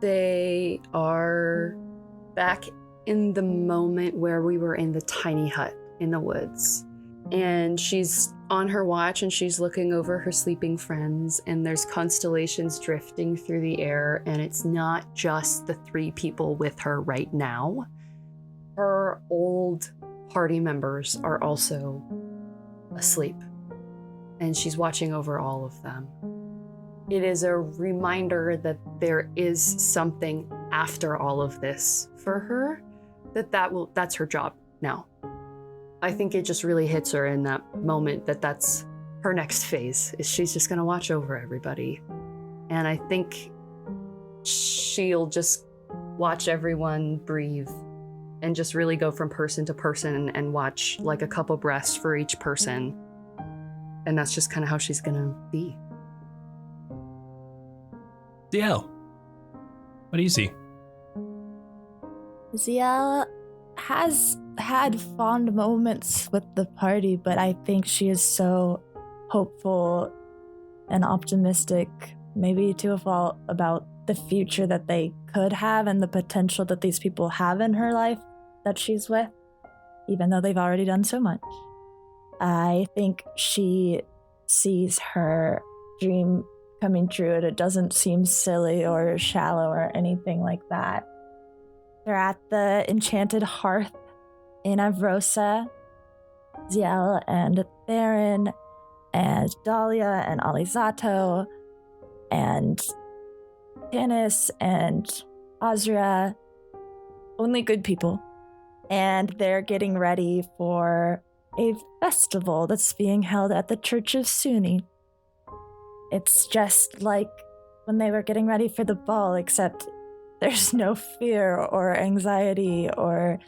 they are back in the moment where we were in the tiny hut in the woods. And she's on her watch and she's looking over her sleeping friends, and there's constellations drifting through the air, and it's not just the 3 people with her right now. Her old party members are also asleep, and she's watching over all of them. It is a reminder that there is something after all of this for her, that's her job now. I think it just really hits her in that moment that that's her next phase, is she's just going to watch over everybody. And I think she'll just watch everyone breathe and just really go from person to person and watch like a couple breaths for each person. And that's just kind of how she's going to be. Zielle, what do you see? Zielle has had fond moments with the party, but I think she is so hopeful and optimistic, maybe to a fault, about the future that they could have and the potential that these people have in her life that she's with, even though they've already done so much. I think she sees her dream coming true, and it doesn't seem silly or shallow or anything like that. They're at the enchanted hearth in Avrosa. Zielle and Theren and Dahlia and Alizzato and Janice and Azria, only good people. And they're getting ready for a festival that's being held at the Church of Suni. It's just like when they were getting ready for the ball, except there's no fear or anxiety or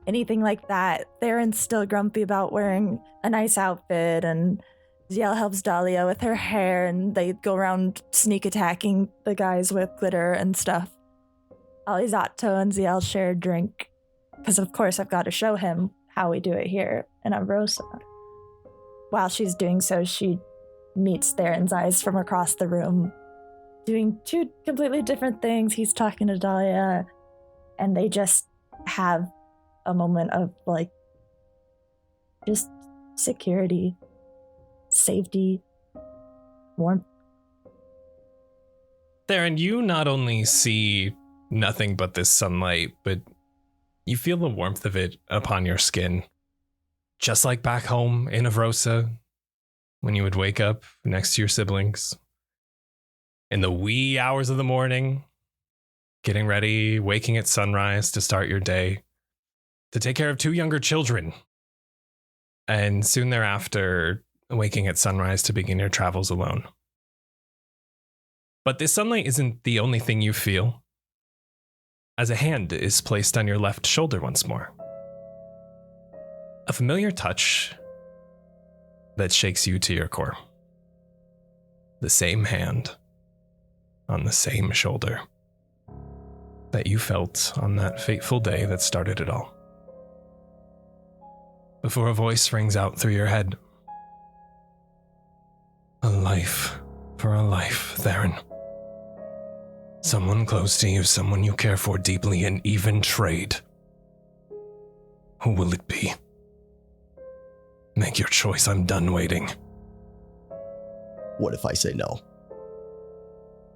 anything like that. Theren's still grumpy about wearing a nice outfit, and Zielle helps Dahlia with her hair, and they go around sneak attacking the guys with glitter and stuff. Alizzato and Zielle share a drink, because of course I've got to show him how we do it here in Avrosa. While she's doing so, she meets Theren's eyes from across the room, doing 2 completely different things. He's talking to Dahlia, and they just have a moment of, like, just security, safety, warmth. Theren, you not only see nothing but this sunlight, but you feel the warmth of it upon your skin. Just like back home in Avrosa, when you would wake up next to your siblings in the wee hours of the morning, getting ready, waking at sunrise to start your day, to take care of 2 younger children, and soon thereafter, waking at sunrise to begin your travels alone. But this sunlight isn't the only thing you feel, as a hand is placed on your left shoulder once more. A familiar touch that shakes you to your core. The same hand on the same shoulder that you felt on that fateful day that started it all. Before a voice rings out through your head. A life for a life, Theren. Someone close to you, someone you care for deeply, and even trade. Who will it be? Make your choice, I'm done waiting. What if I say no?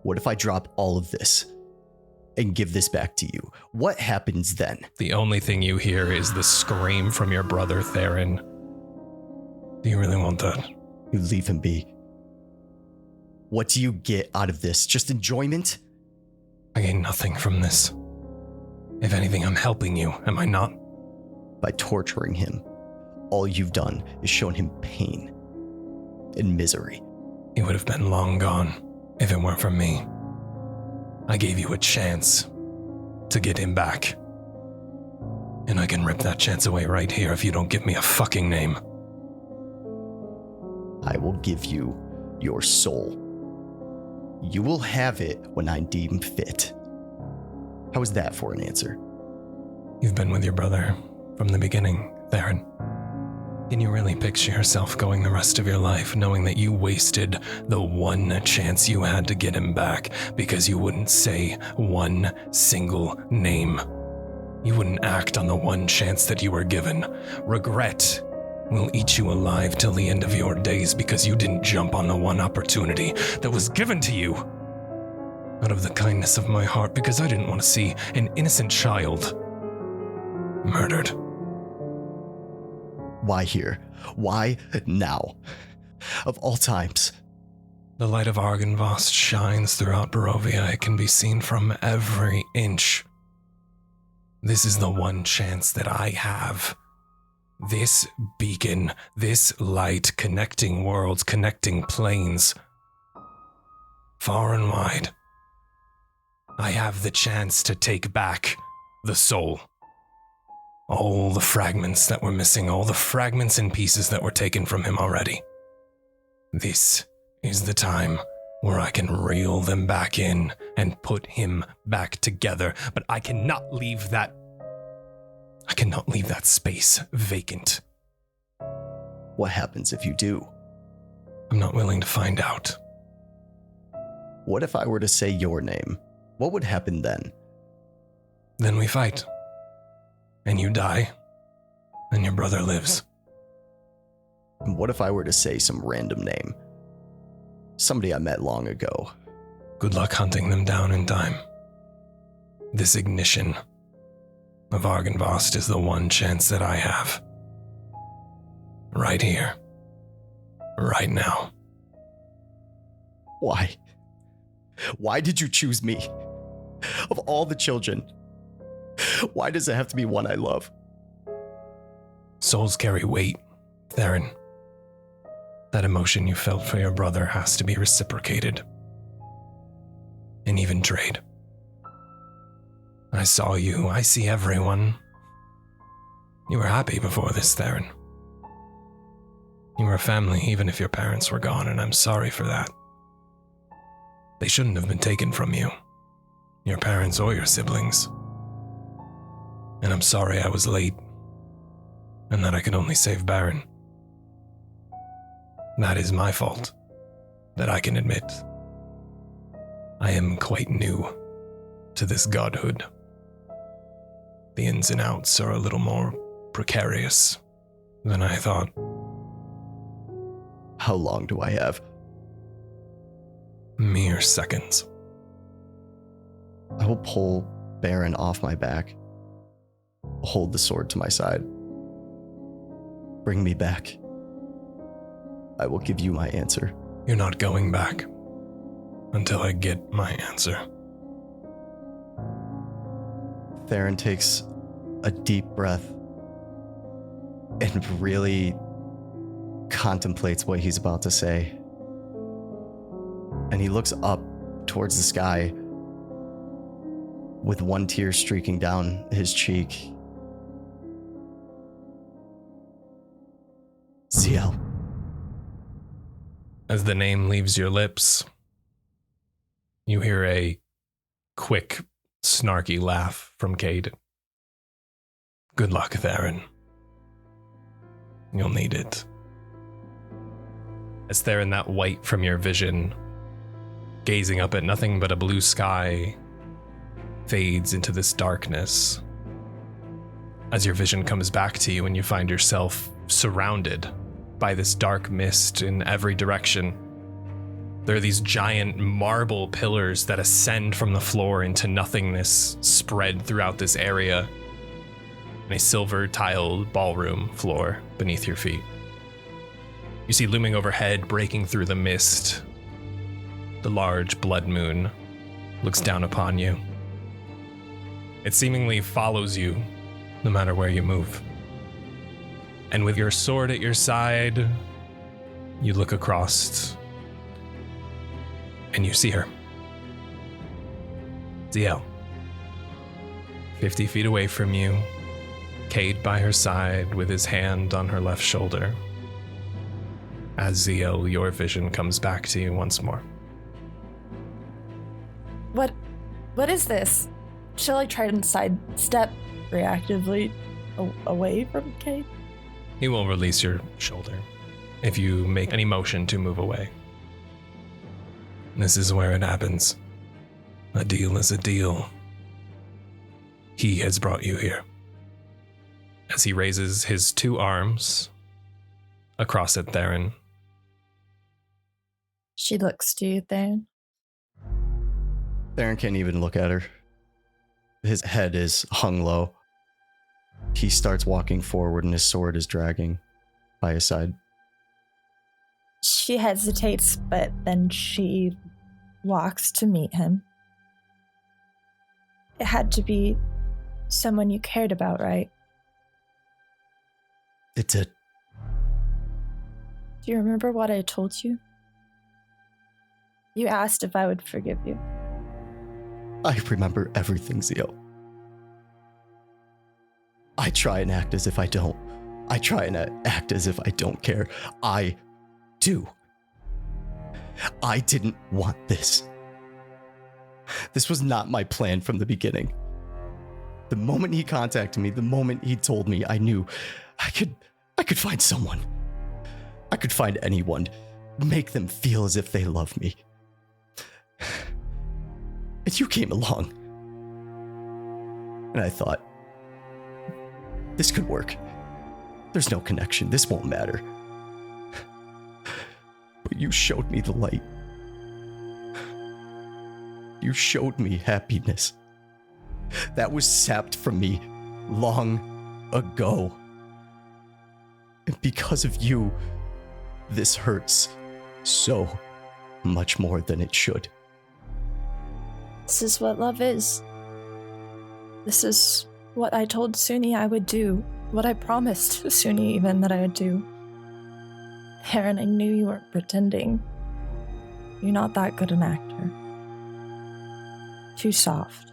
What if I drop all of this and give this back to you? What happens then? The only thing you hear is the scream from your brother, Theren. Do you really want that? You leave him be. What do you get out of this? Just enjoyment? I gain nothing from this. If anything, I'm helping you, am I not? By torturing him, all you've done is shown him pain and misery. He would have been long gone if it weren't for me. I gave you a chance to get him back. And I can rip that chance away right here if you don't give me a fucking name. I will give you your soul. You will have it when I deem fit. How is that for an answer? You've been with your brother from the beginning, Theren. Can you really picture yourself going the rest of your life knowing that you wasted the one chance you had to get him back because you wouldn't say one single name? You wouldn't act on the one chance that you were given. Regret will eat you alive till the end of your days because you didn't jump on the one opportunity that was given to you. Out of the kindness of my heart, because I didn't want to see an innocent child murdered. Why here? Why now? Of all times. The light of Argynvost shines throughout Barovia. It can be seen from every inch. This is the one chance that I have. This beacon, this light, connecting worlds, connecting planes. Far and wide. I have the chance to take back the soul. All the fragments that were missing, all the fragments and pieces that were taken from him already. This is the time where I can reel them back in and put him back together, but I cannot leave that space vacant. What happens if you do? I'm not willing to find out. What if I were to say your name? What would happen then? Then we fight. And you die. And your brother lives. And what if I were to say some random name? Somebody I met long ago. Good luck hunting them down in time. This ignition of Argynvost is the one chance that I have. Right here. Right now. Why? Why did you choose me? Of all the children, why does it have to be one I love? Souls carry weight, Theren. That emotion you felt for your brother has to be reciprocated. And even trade. I saw you, I see everyone. You were happy before this, Theren. You were a family even if your parents were gone, and I'm sorry for that. They shouldn't have been taken from you, your parents or your siblings. And I'm sorry I was late, and that I could only save Baron. That is my fault, that I can admit. I am quite new to this godhood. The ins and outs are a little more precarious than I thought. How long do I have? Mere seconds. I will pull Baron off my back, hold the sword to my side. Bring me back. I will give you my answer. You're not going back until I get my answer. Theren takes a deep breath and really contemplates what he's about to say. And he looks up towards the sky with one tear streaking down his cheek. Zielle. As the name leaves your lips, you hear a quick, snarky laugh from Cade. Good luck, Theren. You'll need it. As Theren, that white from your vision, gazing up at nothing but a blue sky, fades into this darkness. As your vision comes back to you and you find yourself surrounded by this dark mist in every direction. There are these giant marble pillars that ascend from the floor into nothingness, spread throughout this area, and a silver-tiled ballroom floor beneath your feet. You see looming overhead, breaking through the mist, the large blood moon, looks down upon you. It seemingly follows you no matter where you move. And with your sword at your side, you look across and you see her. Zielle. 50 feet away from you, Cade by her side with his hand on her left shoulder. As Zielle, your vision comes back to you once more. What is this? Shall I try and sidestep reactively away from Cade? He will release your shoulder if you make any motion to move away. This is where it happens. A deal is a deal. He has brought you here. As he raises his two arms across at Theren. She looks to you, Theren. Theren can't even look at her. His head is hung low. He starts walking forward and his sword is dragging by his side. She hesitates, but then she walks to meet him. It had to be someone you cared about, right? It did. Do you remember what I told you? You asked if I would forgive you. I remember everything, Zielle. I try and act as if I don't. I try and act as if I don't care. I do. I didn't want this. This was not my plan from the beginning. The moment he contacted me, the moment he told me, I knew I could find someone. I could find anyone, make them feel as if they love me. And you came along. And I thought, this could work. There's no connection. This won't matter. But you showed me the light. You showed me happiness. That was sapped from me long ago. And because of you, this hurts so much more than it should. This is what love is. This is what I told Suni I would do. What I promised Suni even that I would do. Theren, I knew you weren't pretending. You're not that good an actor. Too soft.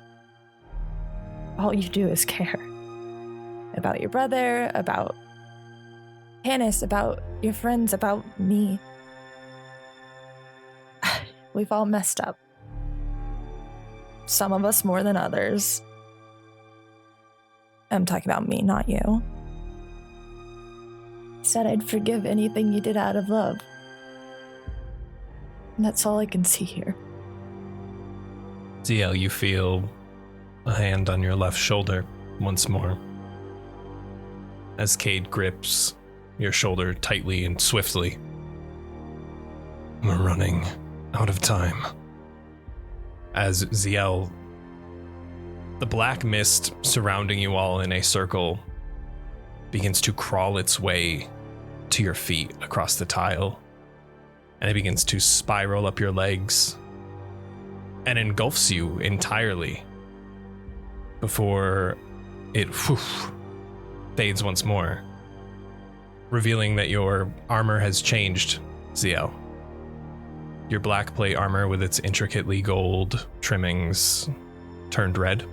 All you do is care. About your brother, about Hannes, about your friends, about me. We've all messed up. Some of us more than others. I'm talking about me, not you. I said I'd forgive anything you did out of love. And that's all I can see here. Zielle, you feel a hand on your left shoulder once more. As Cade grips your shoulder tightly and swiftly. We're running out of time. As Zielle, the black mist surrounding you all in a circle begins to crawl its way to your feet across the tile, and it begins to spiral up your legs and engulfs you entirely before it fades once more, revealing that your armor has changed, Zielle. Your black plate armor with its intricately gold trimmings turned red,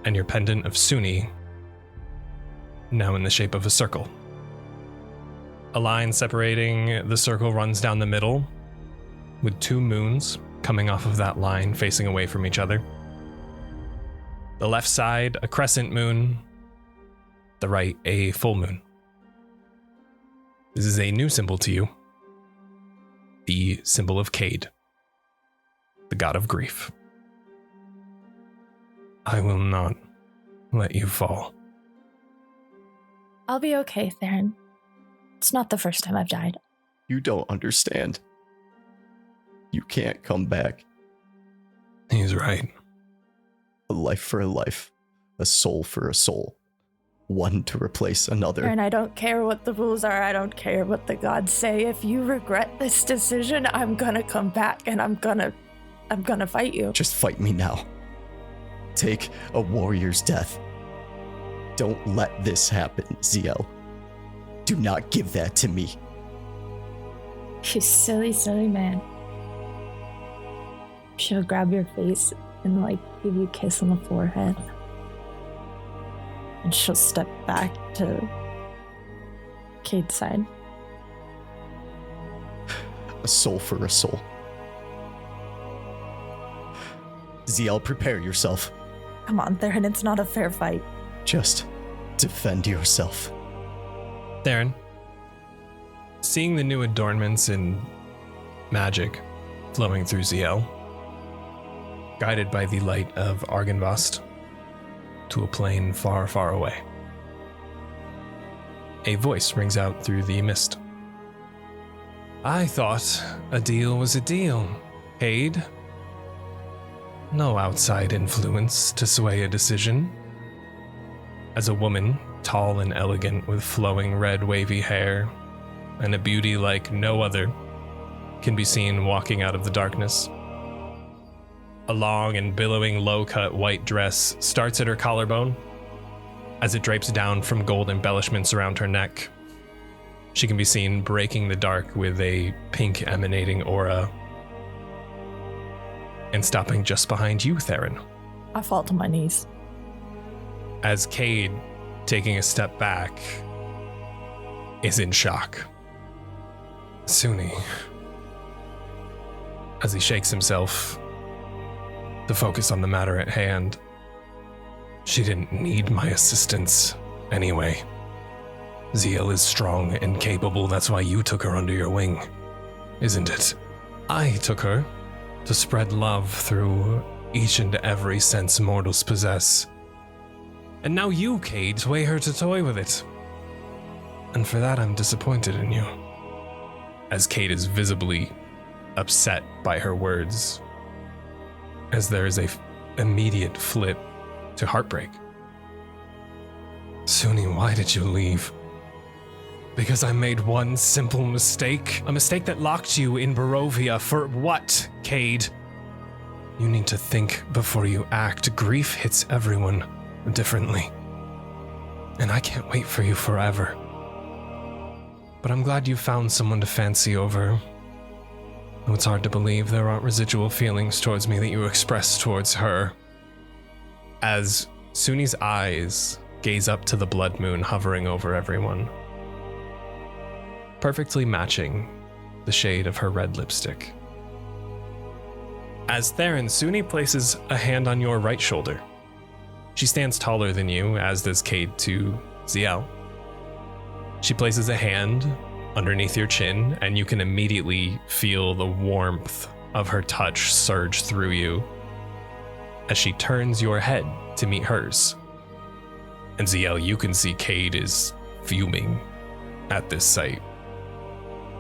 and your pendant of Suni now in the shape of a circle. A line separating the circle runs down the middle, with two moons coming off of that line facing away from each other. The left side, a crescent moon, the right, a full moon. This is a new symbol to you. The symbol of Cade, the god of grief. I will not let you fall. I'll be okay, Theren. It's not the first time I've died. You don't understand. You can't come back. He's right. A life for a life. A soul for a soul. one to replace another. And I don't care what the rules are. I don't care what the gods say. If you regret this decision, I'm gonna come back and I'm gonna fight you. Just fight me now. Take a warrior's death. Don't let this happen, Zielle. Do not give that to me. You silly, silly man. She'll grab your face and give you a kiss on the forehead. And she'll step back to Cade's side. A soul for a soul. Zielle, prepare yourself. Come on, Theren, it's not a fair fight. Just defend yourself. Theren, seeing the new adornments in magic flowing through Zielle, guided by the light of Argynvost to a plane far, far away, a voice rings out through the mist. I thought a deal was a deal, Cade. No outside influence to sway a decision. As a woman, tall and elegant with flowing red wavy hair and a beauty like no other, can be seen walking out of the darkness. A long and billowing low-cut white dress starts at her collarbone. As it drapes down from gold embellishments around her neck, she can be seen breaking the dark with a pink emanating aura and stopping just behind you, Theren. I fall to my knees. As Cade, taking a step back, is in shock. Suni, as he shakes himself to focus on the matter at hand, she didn't need my assistance anyway. Zielle is strong and capable, that's why you took her under your wing, isn't it? I took her to spread love through each and every sense mortals possess. And now you, Cade, sway her to toy with it. And for that, I'm disappointed in you. As Cade is visibly upset by her words, as there is a immediate flip to heartbreak. Suni, why did you leave? Because I made one simple mistake? A mistake that locked you in Barovia. For what, Cade? You need to think before you act. Grief hits everyone differently. And I can't wait for you forever. But I'm glad you found someone to fancy over. Though it's hard to believe there aren't residual feelings towards me that you express towards her. As Suni's eyes gaze up to the blood moon hovering over everyone, perfectly matching the shade of her red lipstick. As Theren, Suni places a hand on your right shoulder. She stands taller than you, as does Cade to Zielle. She places a hand underneath your chin, and you can immediately feel the warmth of her touch surge through you as she turns your head to meet hers. And Zielle, you can see Cade is fuming at this sight.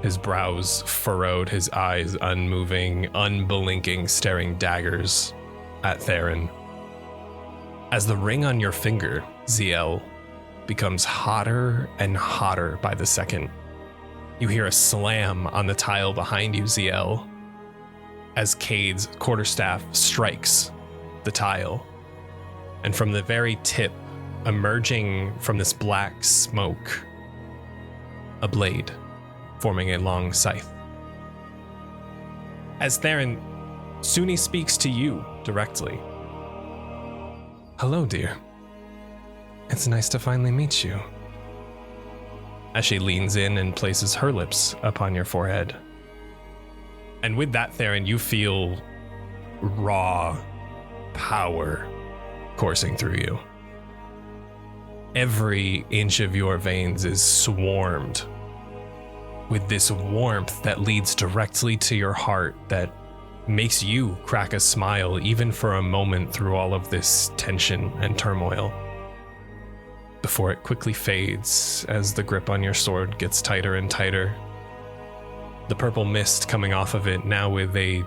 His brows furrowed, his eyes unmoving, unblinking, staring daggers at Theren. As the ring on your finger, Zielle, becomes hotter and hotter by the second. You hear a slam on the tile behind you, Zielle, as Cade's quarterstaff strikes the tile. And from the very tip, emerging from this black smoke, a blade forming a long scythe. As Theren, Suni speaks to you directly. Hello, dear. It's nice to finally meet you. As she leans in and places her lips upon your forehead. And with that, Theren, you feel raw power coursing through you. Every inch of your veins is swarmed with this warmth that leads directly to your heart, that makes you crack a smile even for a moment through all of this tension and turmoil, before it quickly fades as the grip on your sword gets tighter and tighter. The purple mist coming off of it now with a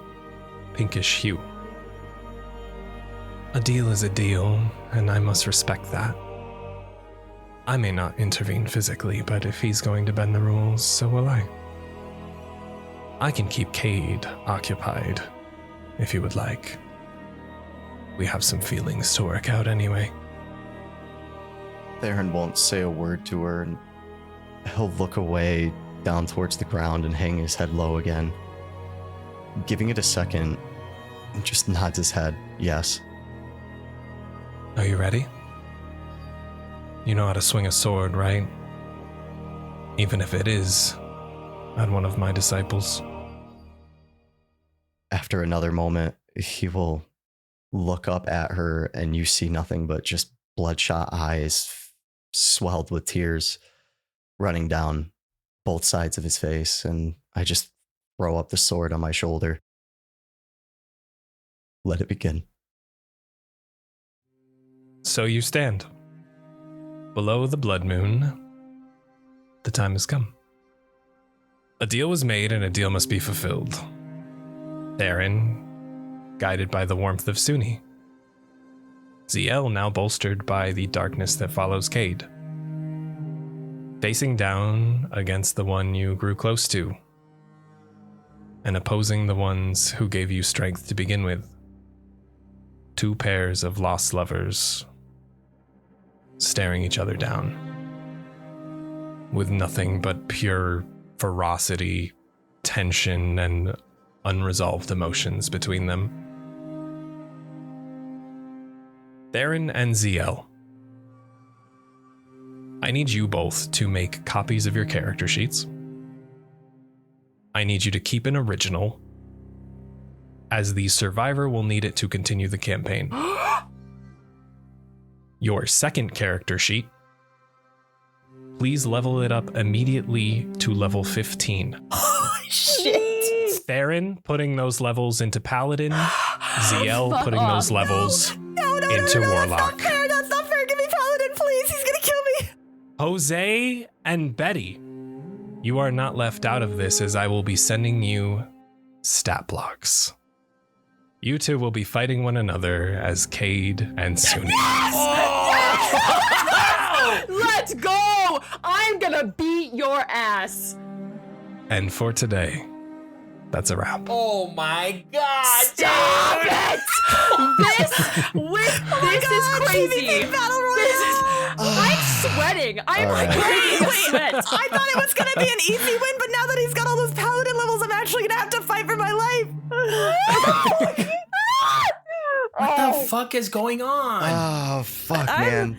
pinkish hue. A deal is a deal, and I must respect that. I may not intervene physically, but if he's going to bend the rules, so will I. I can keep Cade occupied, if you would like. We have some feelings to work out anyway. Theren won't say a word to her, and he'll look away down towards the ground and hang his head low again. Giving it a second, just nods his head, yes. Are you ready? You know how to swing a sword, right? Even if it is at one of my disciples. After another moment, he will look up at her, and you see nothing but just bloodshot eyes swelled with tears running down both sides of his face, and I just throw up the sword on my shoulder. Let it begin. So you stand. Below the blood moon, the time has come. A deal was made and a deal must be fulfilled. Theren, guided by the warmth of Sunni. Zielle, now bolstered by the darkness that follows Cade. Facing down against the one you grew close to, and opposing the ones who gave you strength to begin with. Two pairs of lost lovers, staring each other down, with nothing but pure ferocity, tension, and unresolved emotions between them. Theren and Zielle, I need you both to make copies of your character sheets. I need you to keep an original, as the survivor will need it to continue the campaign. Your second character sheet, please level it up immediately to level 15. Oh, shit. Theren putting those levels into Paladin, Zielle putting those levels into Warlock. That's not fair. Give me Paladin, please. He's gonna kill me. Jose and Betty, you are not left out of this, as I will be sending you stat blocks. You two will be fighting one another as Cade and Sunni. Yes! Let's go! I'm gonna beat your ass. And for today, that's a wrap. Oh my god! Stop dude. it! This is crazy. Battle Royale. This is. I'm sweating. I'm All right. getting sweat. I thought it was gonna be an easy win, but now that he's got all those Paladin levels, I'm actually gonna have to fight for my life. What the fuck is going on? Oh, fuck, man.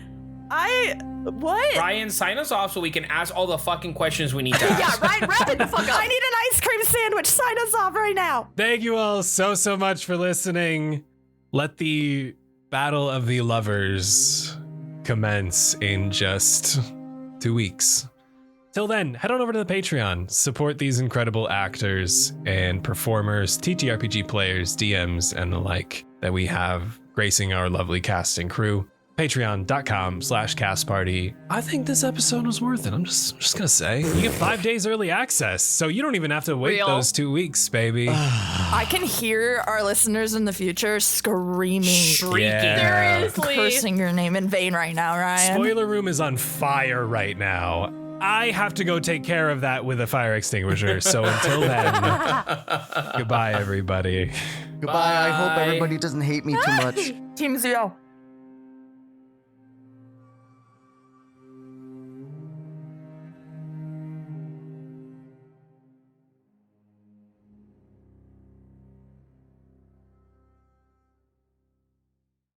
What? Ryan, sign us off so we can ask all the fucking questions we need to ask. Yeah, Ryan, wrap it the fuck up. I need an ice cream sandwich. Sign us off right now. Thank you all so much for listening. Let the Battle of the Lovers commence in just 2 weeks. Till then, head on over to the Patreon, support these incredible actors and performers, TTRPG players, DMs, and the like that we have gracing our lovely cast and crew. Patreon.com/castparty. I think this episode was worth it. I'm just gonna say. You get 5 days early access, so you don't even have to wait Real. those 2 weeks, baby. I can hear our listeners in the future screaming, Shrieking. Yeah. Seriously. cursing your name in vain right now, Ryan. Spoiler room is on fire right now. I have to go take care of that with a fire extinguisher. So until then, goodbye, everybody. Goodbye. I hope Bye. everybody doesn't hate me too much. Team Zielle.